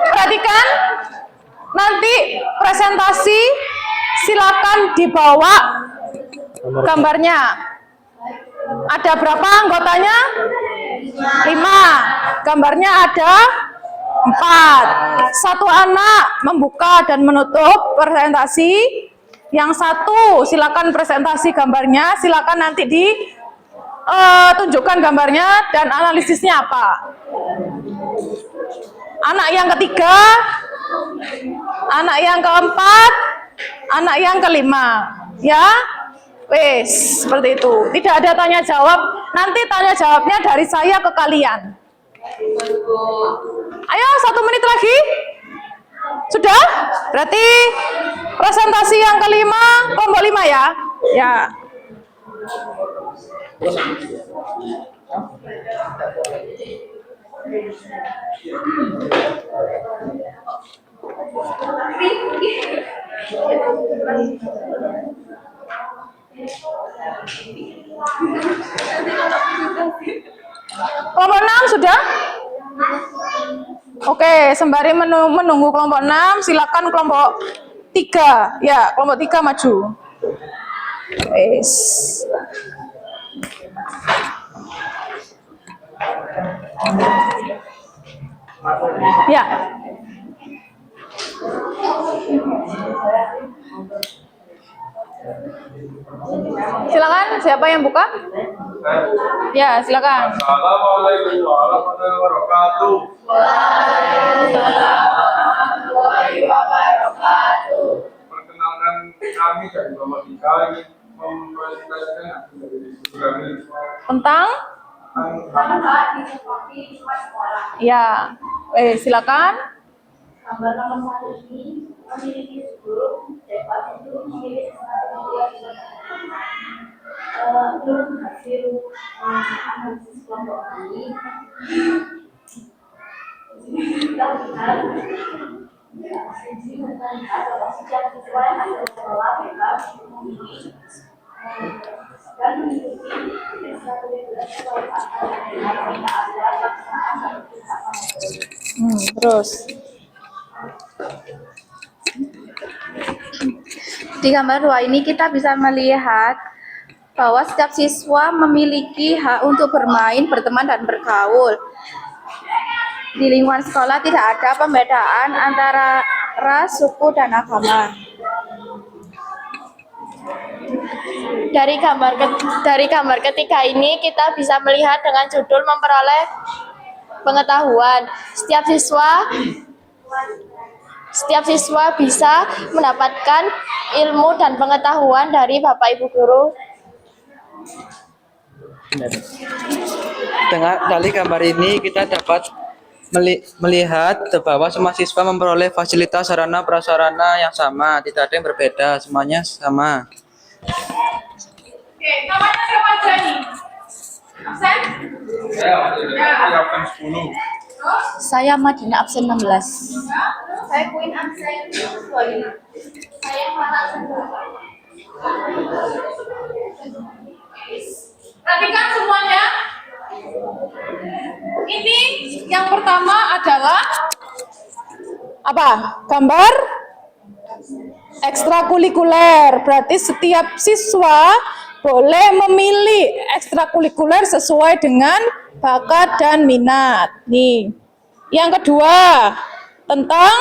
Perhatikan, nanti presentasi silakan dibawa gambarnya. Ada berapa anggotanya? 5. Gambarnya ada 4. 1 anak membuka dan menutup presentasi. Yang 1 silakan presentasi gambarnya, silakan nanti ditunjukkan gambarnya dan analisisnya apa. Anak yang ketiga, anak yang keempat, anak yang kelima, ya. Wes, seperti itu. Tidak ada tanya jawab. Nanti tanya jawabnya dari saya ke kalian. Ayo, 1 menit lagi. Sudah? Berarti presentasi yang kelima, kelompok 5 ya? Ya. Kelompok 6 sudah? Oke, sembari menunggu kelompok 6, silakan kelompok 3. Ya, kelompok 3 maju. Wes. Ya. Silakan, siapa yang buka? Ya, silakan. Assalamualaikum warahmatullahi wabarakatuh. Perkenalkan kami dari kelompok 3 ini mempresentasikan program ini Tentang? Ya, silakan. Gambar nomor 1 ini memiliki struktur dapat itu memiliki belum hasil analisis kelompok ini kita lihat bahwa setiap siswa yang ada di sekolah bebas memilih dan mengikuti ekstrakurikuler Terus. Di gambar 2 ini kita bisa melihat bahwa setiap siswa memiliki hak untuk bermain, berteman, dan bergaul. Di lingkungan sekolah tidak ada pembedaan antara ras, suku, dan agama. Dari gambar ketiga ini kita bisa melihat dengan judul memperoleh pengetahuan. Setiap siswa bisa mendapatkan ilmu dan pengetahuan dari Bapak Ibu guru. Dari gambar ini kita dapat melihat bahwa semua siswa memperoleh fasilitas sarana prasarana yang sama, tidak ada yang berbeda, semuanya sama. Oke, namanya siapa aja nih? Absen? Saya absen 10. Saya Madina absen 16. Saya Queen absen 25. Saya Farah absen 2. Perhatikan semuanya. Ini yang pertama adalah apa? Gambar ekstrakurikuler. Berarti setiap siswa boleh memilih ekstrakurikuler sesuai dengan bakat dan minat. Nih. Yang kedua, tentang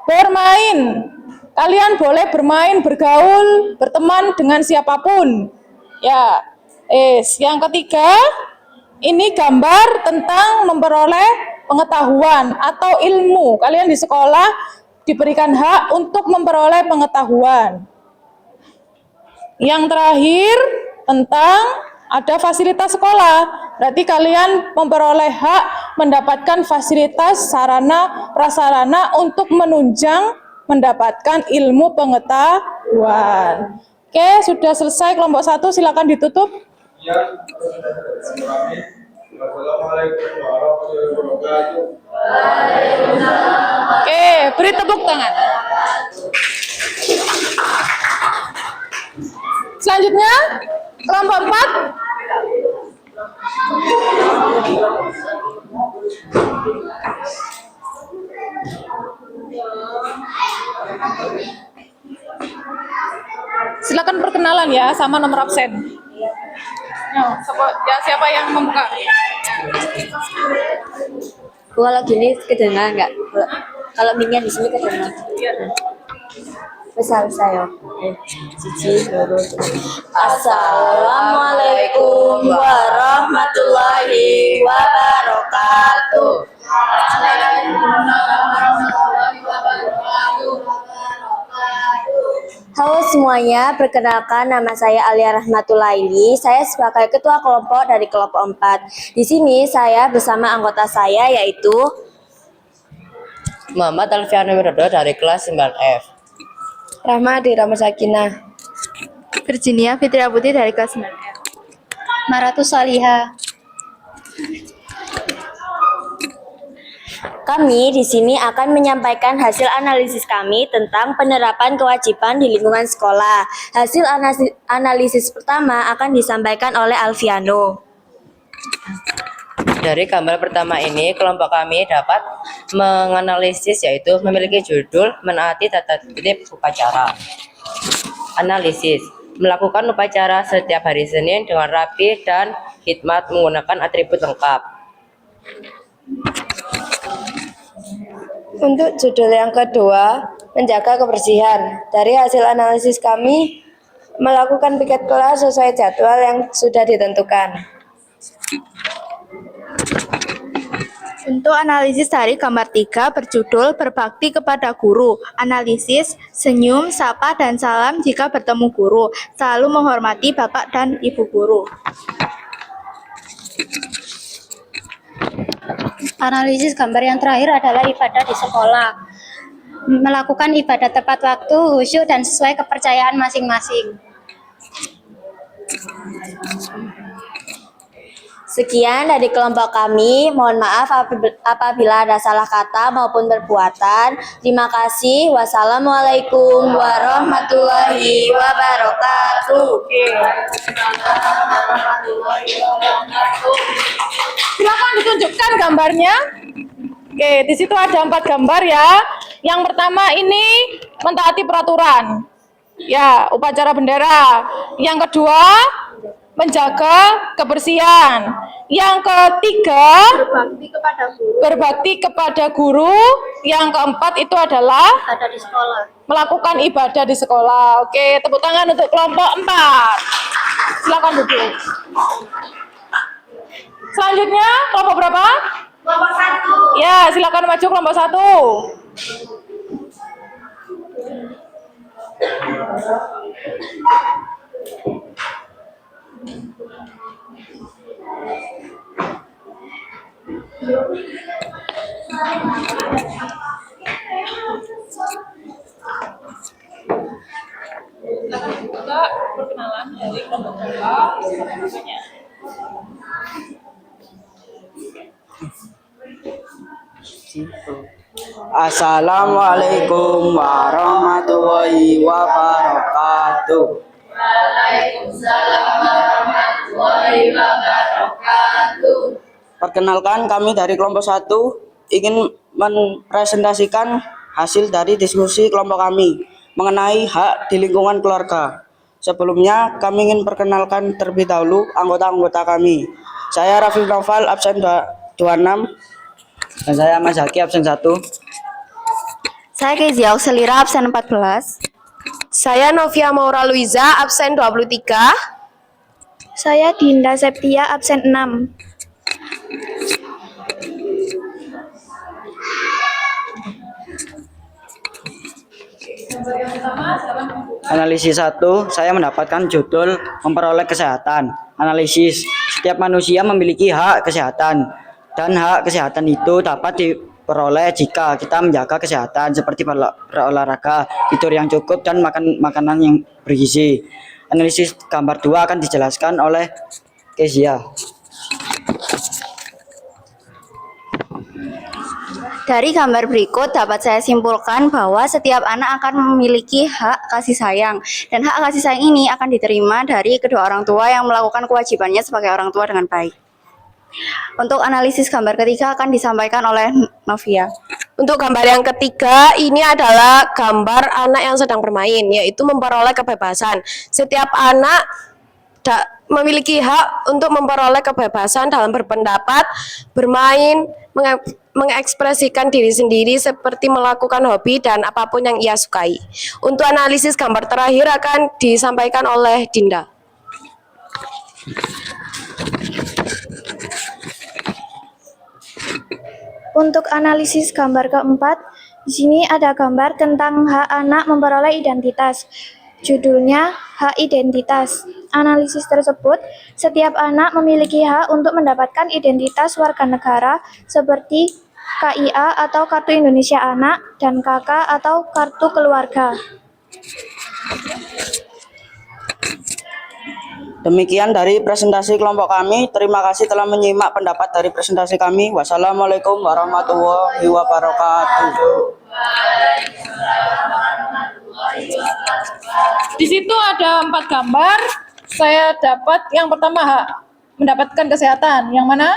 bermain. Kalian boleh bermain, bergaul, berteman dengan siapapun. Ya. Yang ketiga, ini gambar tentang memperoleh pengetahuan atau ilmu. Kalian di sekolah diberikan hak untuk memperoleh pengetahuan. Yang terakhir, tentang ada fasilitas sekolah. Berarti kalian memperoleh hak mendapatkan fasilitas sarana prasarana untuk menunjang mendapatkan ilmu pengetahuan. Oke, sudah selesai kelompok 1, silakan ditutup. Ya, Assalamualaikum warahmatullahi wabarakatuh. Oke, beri tepuk tangan. Selanjutnya, kelompok 4. Silakan perkenalan ya sama nomor absen. Siapa yang membuka? Kalau gini kedengaran nggak? Kalau minyak di sini kedengaran. Besar saya. Assalamualaikum warahmatullahi wabarakatuh. Halo semuanya, perkenalkan nama saya Alia Rahmatulaili. Saya sebagai ketua kelompok dari kelompok 4. Di sini saya bersama anggota saya yaitu Muhammad Alfiano Widodo dari kelas 9F. Rahma Dirama Sakinah. Virginia Fitria Putri dari kelas 9F. Maratus Salihah. Kami di sini akan menyampaikan hasil analisis kami tentang penerapan kewajiban di lingkungan sekolah. Hasil analisis pertama akan disampaikan oleh Alfiano. Dari gambar pertama ini, kelompok kami dapat menganalisis yaitu memiliki judul menaati tata tertib upacara. Analisis, melakukan upacara setiap hari Senin dengan rapi dan hikmat menggunakan atribut lengkap. Untuk judul yang kedua, menjaga kebersihan. Dari hasil analisis kami, melakukan piket kelas sesuai jadwal yang sudah ditentukan. Untuk analisis dari gambar 3 berjudul berbakti kepada guru. Analisis, senyum, sapa, dan salam jika bertemu guru. Selalu menghormati bapak dan ibu guru. Analisis gambar yang terakhir adalah ibadah di sekolah. Melakukan ibadah tepat waktu, khusyuk, dan sesuai kepercayaan masing-masing. Sekian dari kelompok kami. Mohon maaf apabila ada salah kata maupun perbuatan. Terima kasih. Wassalamualaikum warahmatullahi wabarakatuh. Silakan ditunjukkan gambarnya. Oke, di situ ada 4 gambar ya. Yang pertama ini mentaati peraturan. Ya, upacara bendera. Yang kedua, menjaga kebersihan. Yang ketiga, berbakti kepada guru. Yang keempat itu adalah Ada di sekolah. melakukan ibadah di sekolah. Oke, tepuk tangan untuk kelompok 4. Silakan duduk. Selanjutnya, kelompok berapa? Kelompok 1. Ya, silakan maju kelompok 1. Perkenalan dari kelompok berapa? Assalamualaikum warahmatullahi wabarakatuh. Perkenalkan, kami dari kelompok 1 ingin mempresentasikan hasil dari diskusi kelompok kami mengenai hak di lingkungan keluarga. Sebelumnya, kami ingin perkenalkan terlebih dahulu anggota-anggota kami. Saya Raffi Noval, absen 26, dan saya Mas Zaki, absen 1. Saya Kezia Auxelira, absen 14. Saya Novia Maura Luiza, absen 23. Saya Dinda Septia, absen 6. Analisis 1, saya mendapatkan judul memperoleh kesehatan. Analisis, setiap manusia memiliki hak kesehatan, dan hak kesehatan itu dapat diperoleh jika kita menjaga kesehatan seperti berolahraga, tidur yang cukup, dan makan makanan yang bergizi. Analisis gambar 2 akan dijelaskan oleh Kezia. Dari gambar berikut dapat saya simpulkan bahwa setiap anak akan memiliki hak kasih sayang, dan hak kasih sayang ini akan diterima dari kedua orang tua yang melakukan kewajibannya sebagai orang tua dengan baik. Untuk analisis gambar ketiga akan disampaikan oleh Novia. Untuk gambar yang ketiga, ini adalah gambar anak yang sedang bermain, yaitu memperoleh kebebasan. Setiap anak memiliki hak untuk memperoleh kebebasan dalam berpendapat, bermain, mengekspresikan diri sendiri seperti melakukan hobi dan apapun yang ia sukai. Untuk analisis gambar terakhir akan disampaikan oleh Dinda. Untuk analisis gambar keempat, di sini ada gambar tentang hak anak memperoleh identitas. Judulnya Hak Identitas. Analisis tersebut, setiap anak memiliki hak untuk mendapatkan identitas warga negara seperti KIA atau Kartu Indonesia Anak, dan KK atau Kartu Keluarga. Demikian dari presentasi kelompok kami. Terima kasih telah menyimak pendapat dari presentasi kami. Wassalamualaikum warahmatullahi wabarakatuh. Di situ ada 4 gambar. Saya dapat yang pertama mendapatkan kesehatan. Yang mana?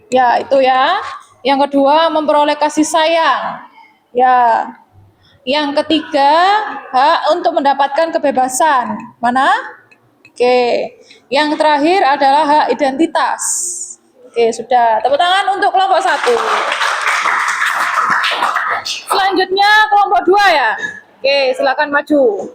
Ya, itu ya. Yang kedua memperoleh kasih sayang. Ya. Yang ketiga hak untuk mendapatkan kebebasan. Mana? Oke. Yang terakhir adalah hak identitas. Oke, sudah. Tepuk tangan untuk kelompok 1. Selanjutnya kelompok 2 ya. Oke, silakan maju.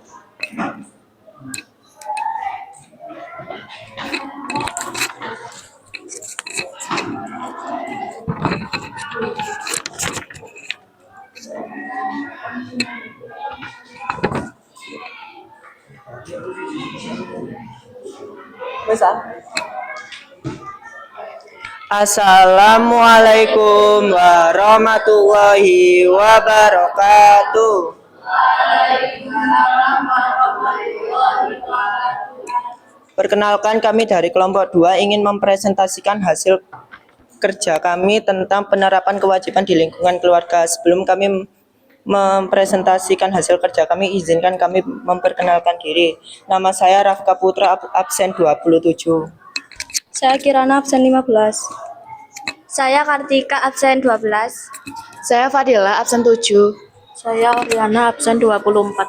Assalamualaikum warahmatullahi wabarakatuh. Perkenalkan, kami dari kelompok 2 ingin mempresentasikan hasil kerja kami tentang penerapan kewajiban di lingkungan keluarga. Sebelum kami mempresentasikan hasil kerja kami, izinkan kami memperkenalkan diri. Nama saya Rafka Putra, absen 27. Saya Kirana, absen 15. Saya Kartika, absen 12. Saya Fadila, absen 7. Saya Oriana, absen 24.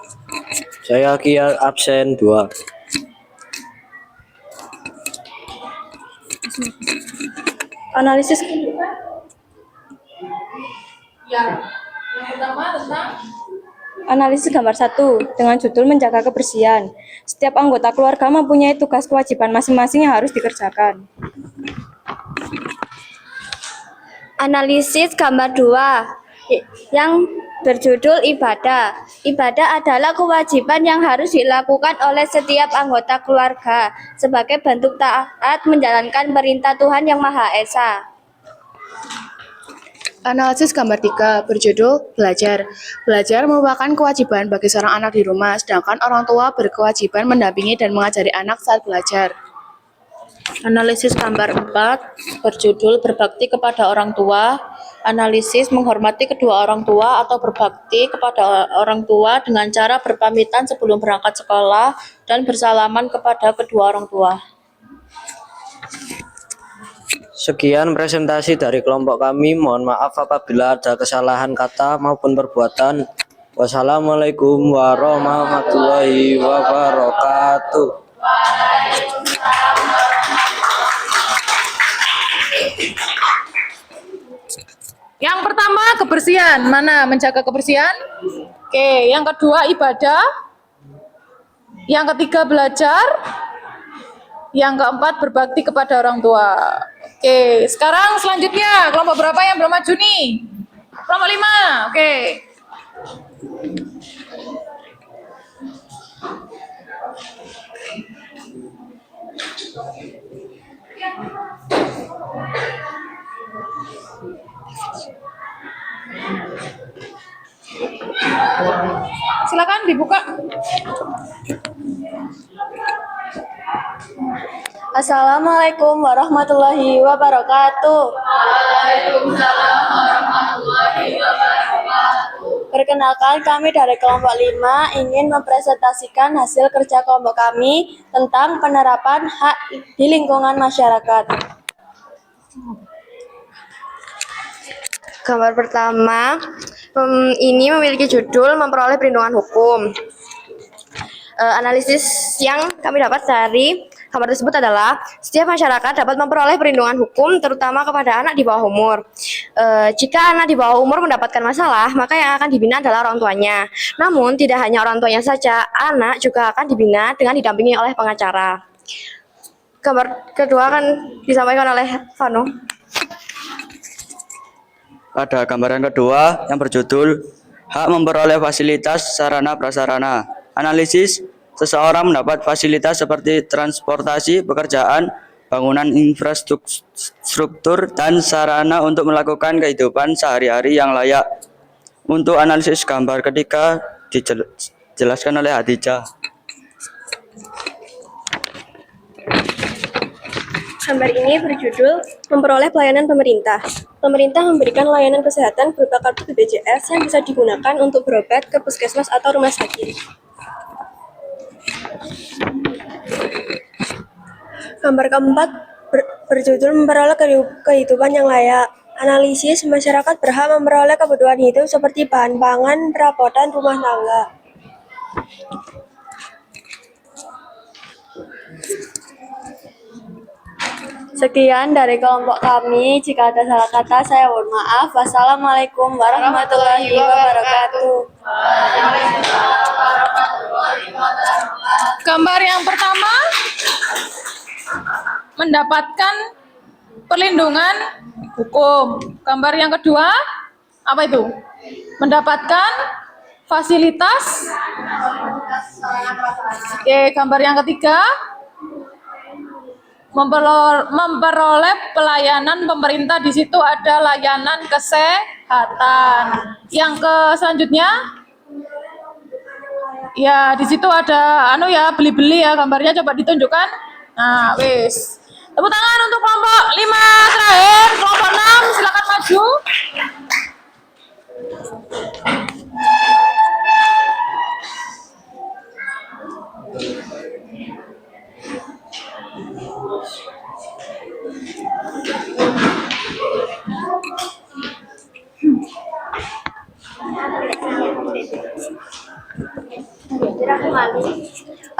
Saya Kia, absen 2. Analisis Yang pertama tentang Analisis gambar 1 dengan judul menjaga kebersihan. Setiap anggota keluarga mempunyai tugas kewajiban masing-masing yang harus dikerjakan. Analisis gambar 2 yang berjudul ibadah. Ibadah adalah kewajiban yang harus dilakukan oleh setiap anggota keluarga sebagai bentuk taat menjalankan perintah Tuhan Yang Maha Esa. Analisis gambar 3 berjudul belajar. Belajar merupakan kewajiban bagi seorang anak di rumah, sedangkan orang tua berkewajiban mendampingi dan mengajari anak saat belajar. Analisis gambar 4 berjudul berbakti kepada orang tua. Analisis menghormati kedua orang tua atau berbakti kepada orang tua dengan cara berpamitan sebelum berangkat sekolah dan bersalaman kepada kedua orang tua. Sekian presentasi dari kelompok kami. Mohon maaf apabila ada kesalahan kata maupun perbuatan. Wassalamualaikum warahmatullahi wabarakatuh. yang pertama kebersihan. Mana menjaga kebersihan? Oke, yang kedua ibadah. Yang ketiga belajar. Yang keempat berbakti kepada orang tua. Oke, sekarang selanjutnya kelompok berapa yang belum maju nih? Kelompok 5. Oke. Silakan dibuka. Assalamualaikum warahmatullahi wabarakatuh. Waalaikumsalam warahmatullahi wabarakatuh. Perkenalkan, kami dari kelompok 5 ingin mempresentasikan hasil kerja kelompok kami tentang penerapan hak di lingkungan masyarakat. Gambar pertama ini memiliki judul memperoleh perlindungan hukum. Analisis yang kami dapat dari gambar tersebut adalah setiap masyarakat dapat memperoleh perlindungan hukum terutama kepada anak di bawah umur. Jika anak di bawah umur mendapatkan masalah, maka yang akan dibina adalah orang tuanya. Namun tidak hanya orang tuanya saja, anak juga akan dibina dengan didampingi oleh pengacara. Gambar kedua akan disampaikan oleh Vano. Pada gambaran kedua yang berjudul hak memperoleh fasilitas sarana prasarana. Analisis, seseorang mendapat fasilitas seperti transportasi, pekerjaan, bangunan infrastruktur, dan sarana untuk melakukan kehidupan sehari-hari yang layak. Untuk analisis gambar ketiga dijelaskan oleh Hadijah. Gambar ini berjudul Memperoleh Pelayanan Pemerintah. Pemerintah memberikan layanan kesehatan berupa kartu BPJS yang bisa digunakan untuk berobat ke puskesmas atau rumah sakit. Gambar keempat berjudul Memperoleh Kehidupan yang Layak. Analisis masyarakat berhak memperoleh kebutuhan hidup seperti bahan pangan, perabotan rumah tangga. Sekian dari kelompok kami. Jika ada salah kata, saya mohon maaf. Wassalamualaikum warahmatullahi wabarakatuh. Gambar yang pertama mendapatkan perlindungan hukum. Gambar yang kedua apa itu? Mendapatkan fasilitas. Oke, gambar yang ketiga memperoleh pelayanan pemerintah. Di situ ada layanan kesehatan. Yang selanjutnya ya di situ ada beli-beli ya, gambarnya coba ditunjukkan. Nah, wis. Tepuk tangan untuk kelompok 5 terakhir, kelompok 6 silakan maju.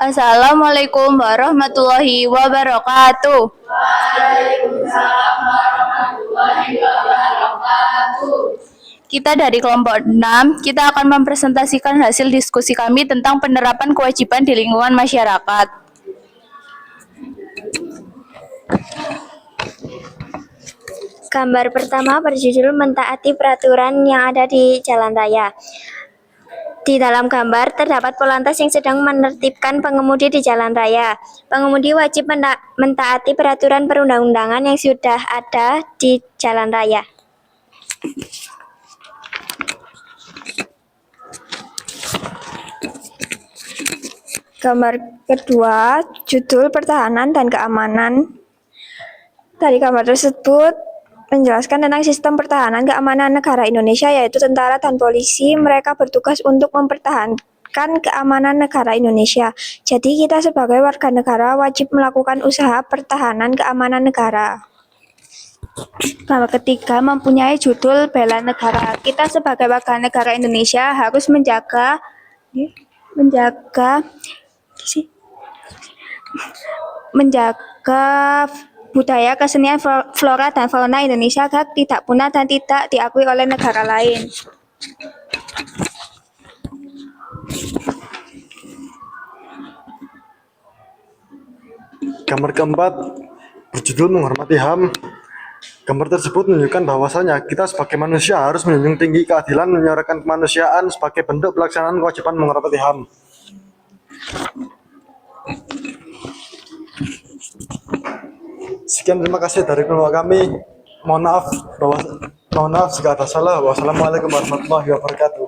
Assalamualaikum warahmatullahi wabarakatuh. Kita dari kelompok 6, kita akan mempresentasikan hasil diskusi kami tentang penerapan kewajiban di lingkungan masyarakat. Gambar pertama berjudul Mentaati Peraturan yang ada di Jalan Raya. Di dalam gambar terdapat polantas yang sedang menertibkan pengemudi di jalan raya. Pengemudi wajib mentaati peraturan perundang-undangan yang sudah ada di jalan raya. Gambar kedua, judul Pertahanan dan Keamanan. Dari gambar tersebut menjelaskan tentang sistem pertahanan keamanan negara Indonesia, yaitu tentara dan polisi. Mereka bertugas untuk mempertahankan keamanan negara Indonesia. Jadi kita sebagai warga negara wajib melakukan usaha pertahanan keamanan negara. Gambar ketiga mempunyai judul Bela Negara. Kita sebagai warga negara Indonesia harus menjaga budaya, kesenian, flora, dan fauna Indonesia agar tidak punah dan tidak diakui oleh negara lain. Gambar keempat berjudul Menghormati HAM. Gambar tersebut menunjukkan bahwasanya kita sebagai manusia harus menjunjung tinggi keadilan, menyuarakan kemanusiaan sebagai bentuk pelaksanaan kewajiban menghormati HAM. Sekian, terima kasih dari kelompok kami. Mohon maaf jika ada salah. Wassalamualaikum warahmatullahi wabarakatuh.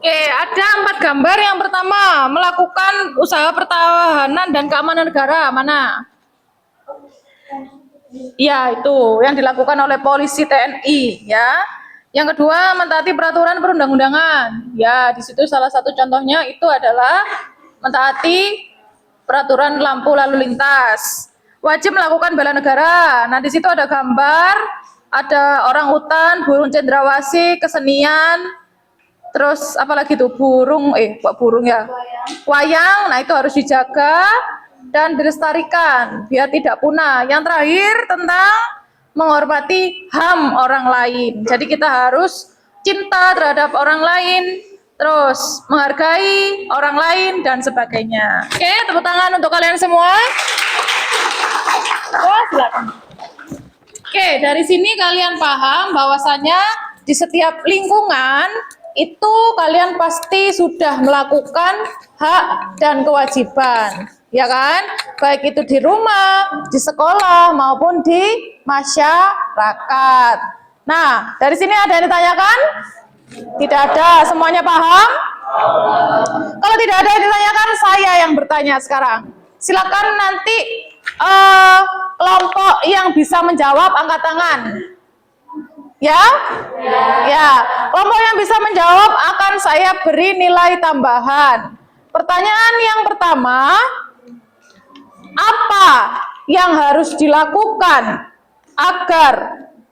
Oke, ada 4 gambar. Yang pertama, melakukan usaha pertahanan dan keamanan negara. Mana? Ya, itu yang dilakukan oleh polisi TNI, ya. Yang kedua, mentaati peraturan perundang-undangan. Ya, di situ salah satu contohnya itu adalah mentaati peraturan lampu lalu lintas. Wajib melakukan bela negara. Nah, di situ ada gambar, ada orang utan, burung cendrawasih, kesenian, terus apalagi tuh burung, wayang. Nah, itu harus dijaga dan dilestarikan biar tidak punah. Yang terakhir tentang menghormati HAM orang lain. Jadi kita harus cinta terhadap orang lain, terus menghargai orang lain dan sebagainya. Oke, tepuk tangan untuk kalian semua. Silakan. Oke, dari sini kalian paham bahwasanya di setiap lingkungan itu kalian pasti sudah melakukan hak dan kewajiban, ya kan? Baik itu di rumah, di sekolah, maupun di masyarakat. Nah, dari sini ada yang ditanyakan? Tidak ada, semuanya paham? Kalau tidak ada yang ditanyakan, saya yang bertanya sekarang. Silakan nanti kelompok yang bisa menjawab angkat tangan. Ya? Ya. Kelompok yang bisa menjawab akan saya beri nilai tambahan. Pertanyaan yang pertama, apa yang harus dilakukan agar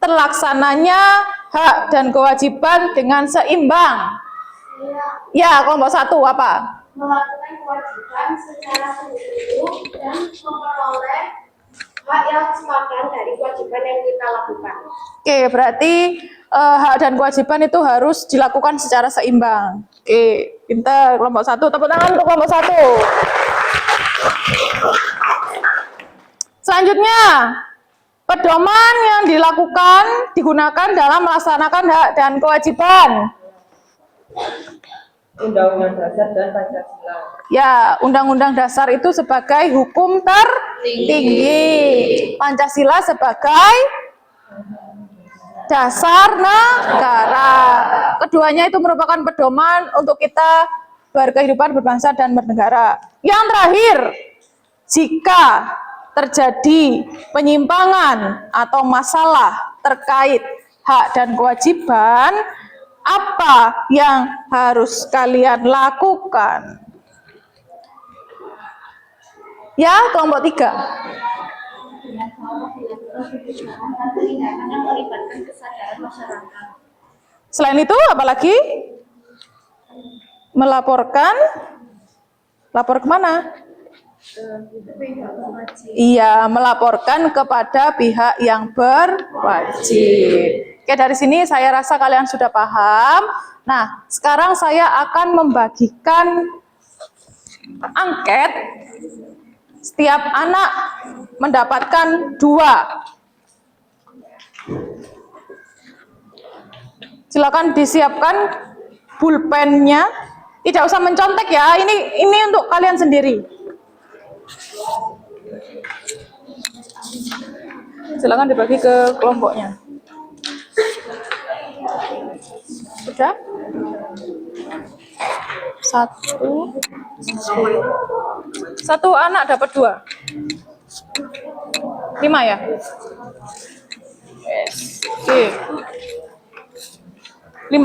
terlaksananya hak dan kewajiban dengan seimbang? Ya, kelompok 1 apa? Melakukan kewajiban secara sungguh-sungguh dan memperoleh hak yang sepadan dari kewajiban yang kita lakukan. Oke, berarti hak dan kewajiban itu harus dilakukan secara seimbang. Oke, pintar kelompok 1. Tepuk tangan untuk kelompok 1. Selanjutnya, pedoman yang digunakan dalam melaksanakan hak dan kewajiban. Undang-Undang Dasar dan Pancasila. Ya, Undang-Undang Dasar itu sebagai hukum tertinggi. Pancasila sebagai dasar negara. Keduanya itu merupakan pedoman untuk kita berkehidupan, berbangsa, dan bernegara. Yang terakhir, jika terjadi penyimpangan atau masalah terkait hak dan kewajiban, apa yang harus kalian lakukan? Ya, kelompok 3. Tindakan yang melibatkan kesadaran masyarakat. Selain itu, apalagi? Melaporkan. Lapor kemana? Iya, melaporkan kepada pihak yang berwajib. Oke, dari sini saya rasa kalian sudah paham. Nah, sekarang saya akan membagikan angket. Setiap anak mendapatkan 2. Silakan disiapkan pulpennya. Tidak usah mencontek ya. Ini untuk kalian sendiri. Silakan dibagi ke kelompoknya. Sudah? 1 anak dapat 2. 5 ya? Oke. 5.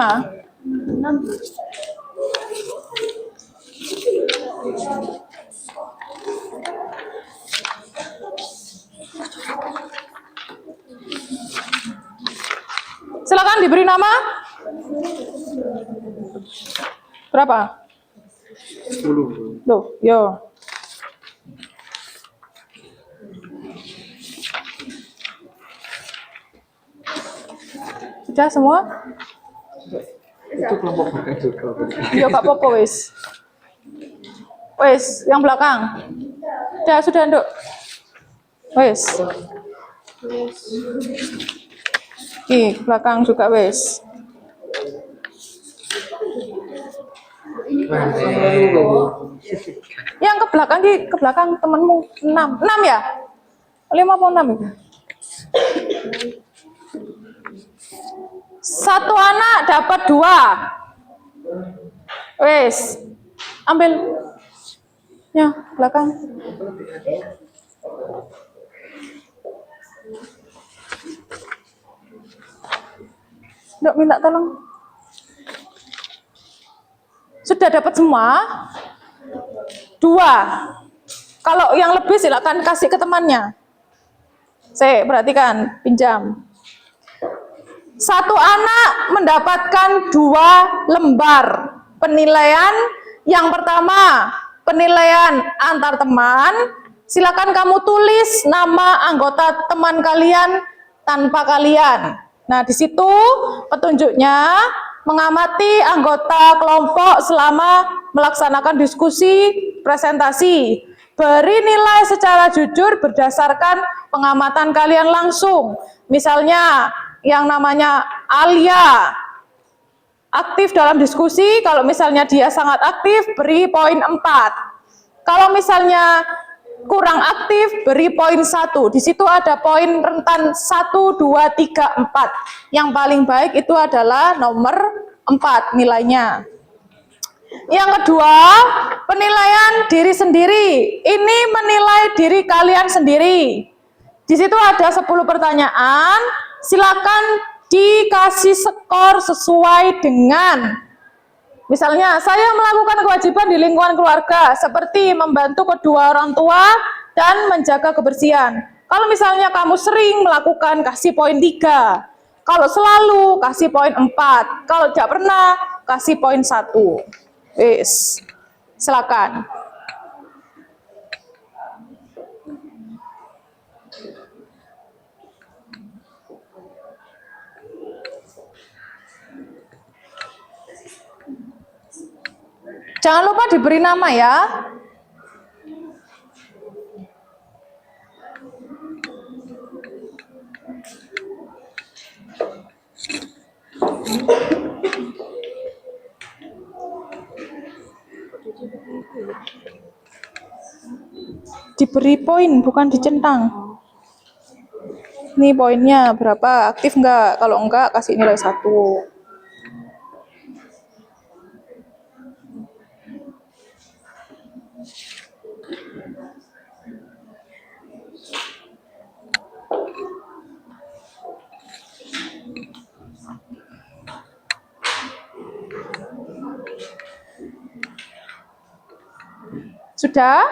Silakan diberi nama. Berapa? 10. Loh, yo. Sudah semua? Itu kelompok belakang juga. Yo, Kak Popo wis. Wis, yang belakang. Sudah, Nduk. Wis. Belakang juga wis. Yang ke belakang temanmu 6 ya? 5 apa 6 itu? 1 anak dapat 2. Wes, ambil. Ya, belakang. Nggak minta tolong. Sudah dapat semua? 2. Kalau yang lebih silakan kasih ke temannya. Saya perhatikan, pinjam. 1 anak mendapatkan 2 lembar penilaian. Yang pertama, penilaian antar teman. Silakan kamu tulis nama anggota teman kalian tanpa kalian. Nah, di situ petunjuknya mengamati anggota kelompok selama melaksanakan diskusi, presentasi. Beri nilai secara jujur berdasarkan pengamatan kalian langsung. Misalnya, yang namanya Alia. Aktif dalam diskusi, kalau misalnya dia sangat aktif, beri poin 4. Kalau misalnya kurang aktif, beri poin 1. Di situ ada poin rentan 1, 2, 3, 4. Yang paling baik itu adalah nomor 4 nilainya. Yang kedua, penilaian diri sendiri. Ini menilai diri kalian sendiri. Di situ ada 10 pertanyaan, silakan dikasih skor sesuai dengan, misalnya saya melakukan kewajiban di lingkungan keluarga seperti membantu kedua orang tua dan menjaga kebersihan. Kalau misalnya kamu sering melakukan, kasih poin 3. Kalau selalu, kasih poin 4. Kalau tidak pernah, kasih poin 1. Wis, silakan. Jangan lupa diberi nama ya. Diberi poin, bukan dicentang. Ini poinnya berapa, aktif enggak? Kalau enggak, kasih nilai 1. Sudah?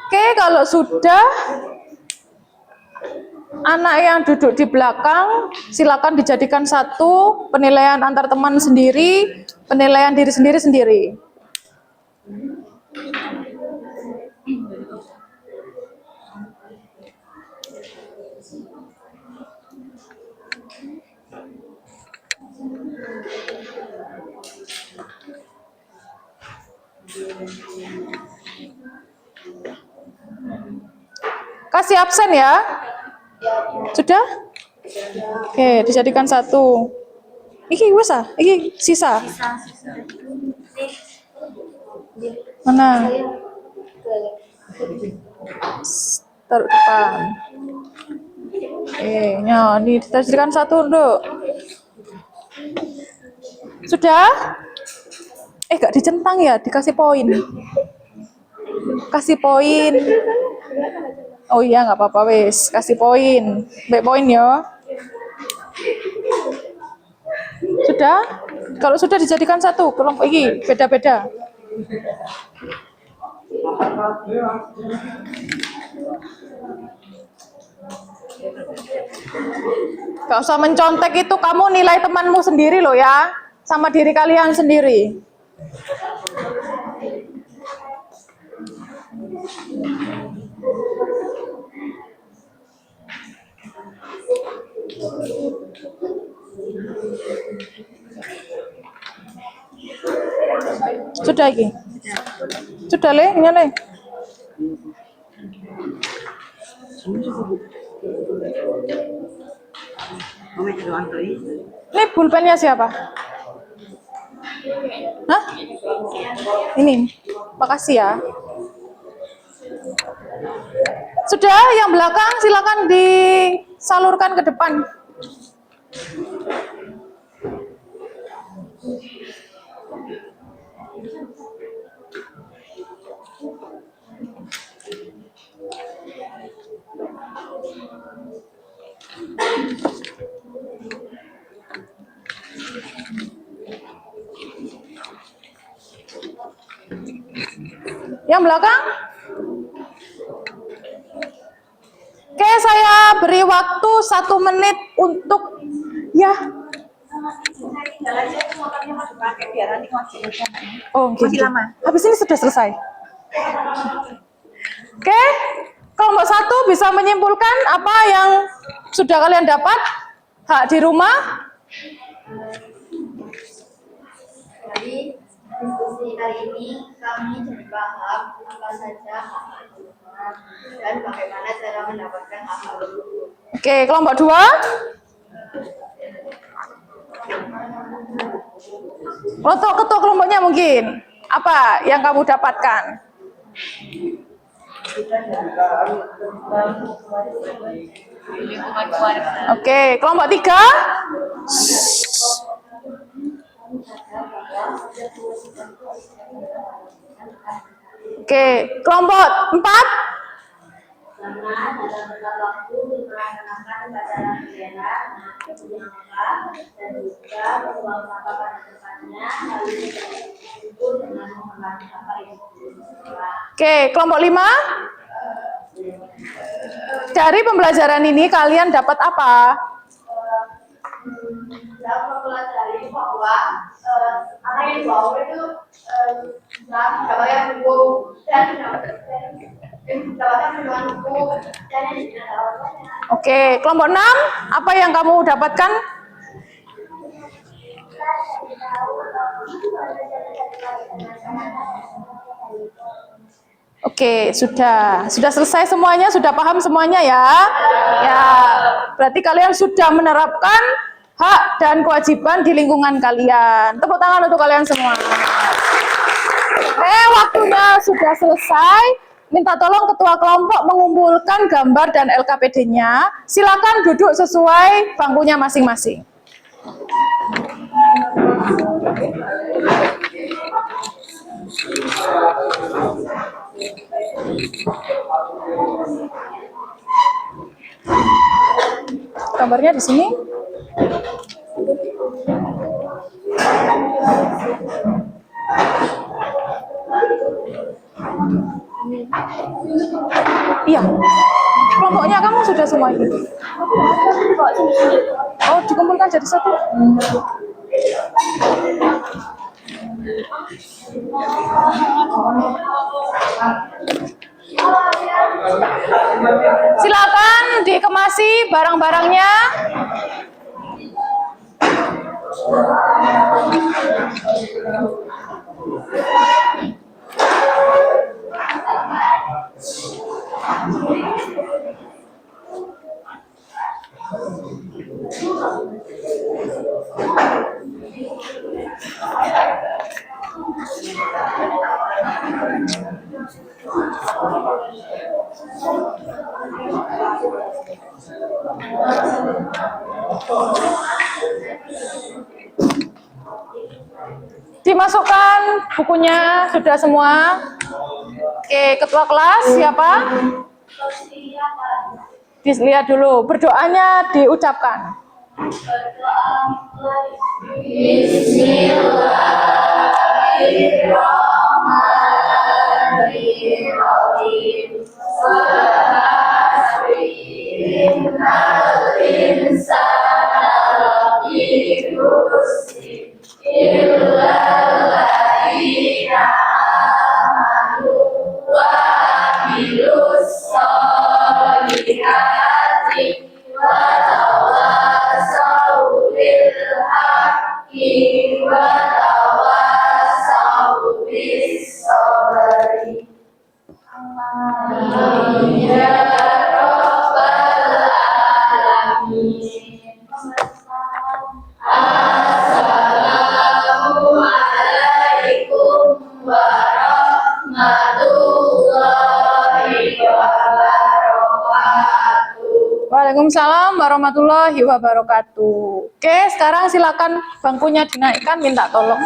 Oke, kalau sudah, anak yang duduk di belakang, silakan dijadikan 1, penilaian antar teman sendiri, penilaian diri sendiri-sendiri. Kasih absen ya. Sudah? Oke, dijadikan 1. Iki wis ah, iki sisa. Mana? Taruh depan. Ini dijadikan 1 dulu. Sudah? Gak dicentang ya, dikasih poin. Kasih poin. Oh iya, nggak apa-apa wes, kasih poin. Baik poin ya. Sudah? Kalau sudah dijadikan 1, kelompok ini beda-beda. Gak usah mencontek itu, kamu nilai temanmu sendiri loh ya, sama diri kalian sendiri. Sudah lagi? Sudah le, ini le. Ini pulpennya siapa? Hah? Ini, makasih ya. Sudah, yang belakang silakan disalurkan ke depan. Yang belakang? Oke, saya beri waktu 1 menit untuk ya. Oh, gitu. Masih lama. Habis ini sudah selesai. Oke, kelompok 1 bisa menyimpulkan apa yang sudah kalian dapat hak di rumah? Dari diskusi kali ini kami jadi paham apa saja hak di rumah dan bagaimana cara mendapatkan hak tersebut. Oke, kelompok 2. Untuk ketua kelompoknya mungkin apa yang kamu dapatkan? Oke, kelompok 3. Oke, kelompok 4. Oke, kelompok 5. Dari pembelajaran ini kalian dapat apa? Dalam mempelajari bahwa anak yang dibawa itu dapat yang hukum dan mendapatkan perlindungan hukum dan yang tidak dapatnya. Oke, kelompok 6. Apa yang kamu dapatkan? Oke, sudah selesai semuanya, sudah paham semuanya ya. Ya, berarti kalian sudah menerapkan hak dan kewajiban di lingkungan kalian. Tepuk tangan untuk kalian semua. Waktunya sudah selesai. Minta tolong ketua kelompok mengumpulkan gambar dan LKPD-nya. Silakan duduk sesuai bangkunya masing-masing. Gambarnya di sini. Iya. Kelompoknya kamu sudah semua ini. Oh, dikumpulkan jadi satu. Silakan dikemasi barang-barangnya. Dimasukkan bukunya sudah semua. Oke, ketua kelas siapa? Dilihat dulu, berdoanya diucapkan. Waalaikumsalam warahmatullahi wabarakatuh. Oke, sekarang silakan bangkunya dinaikkan, minta tolong.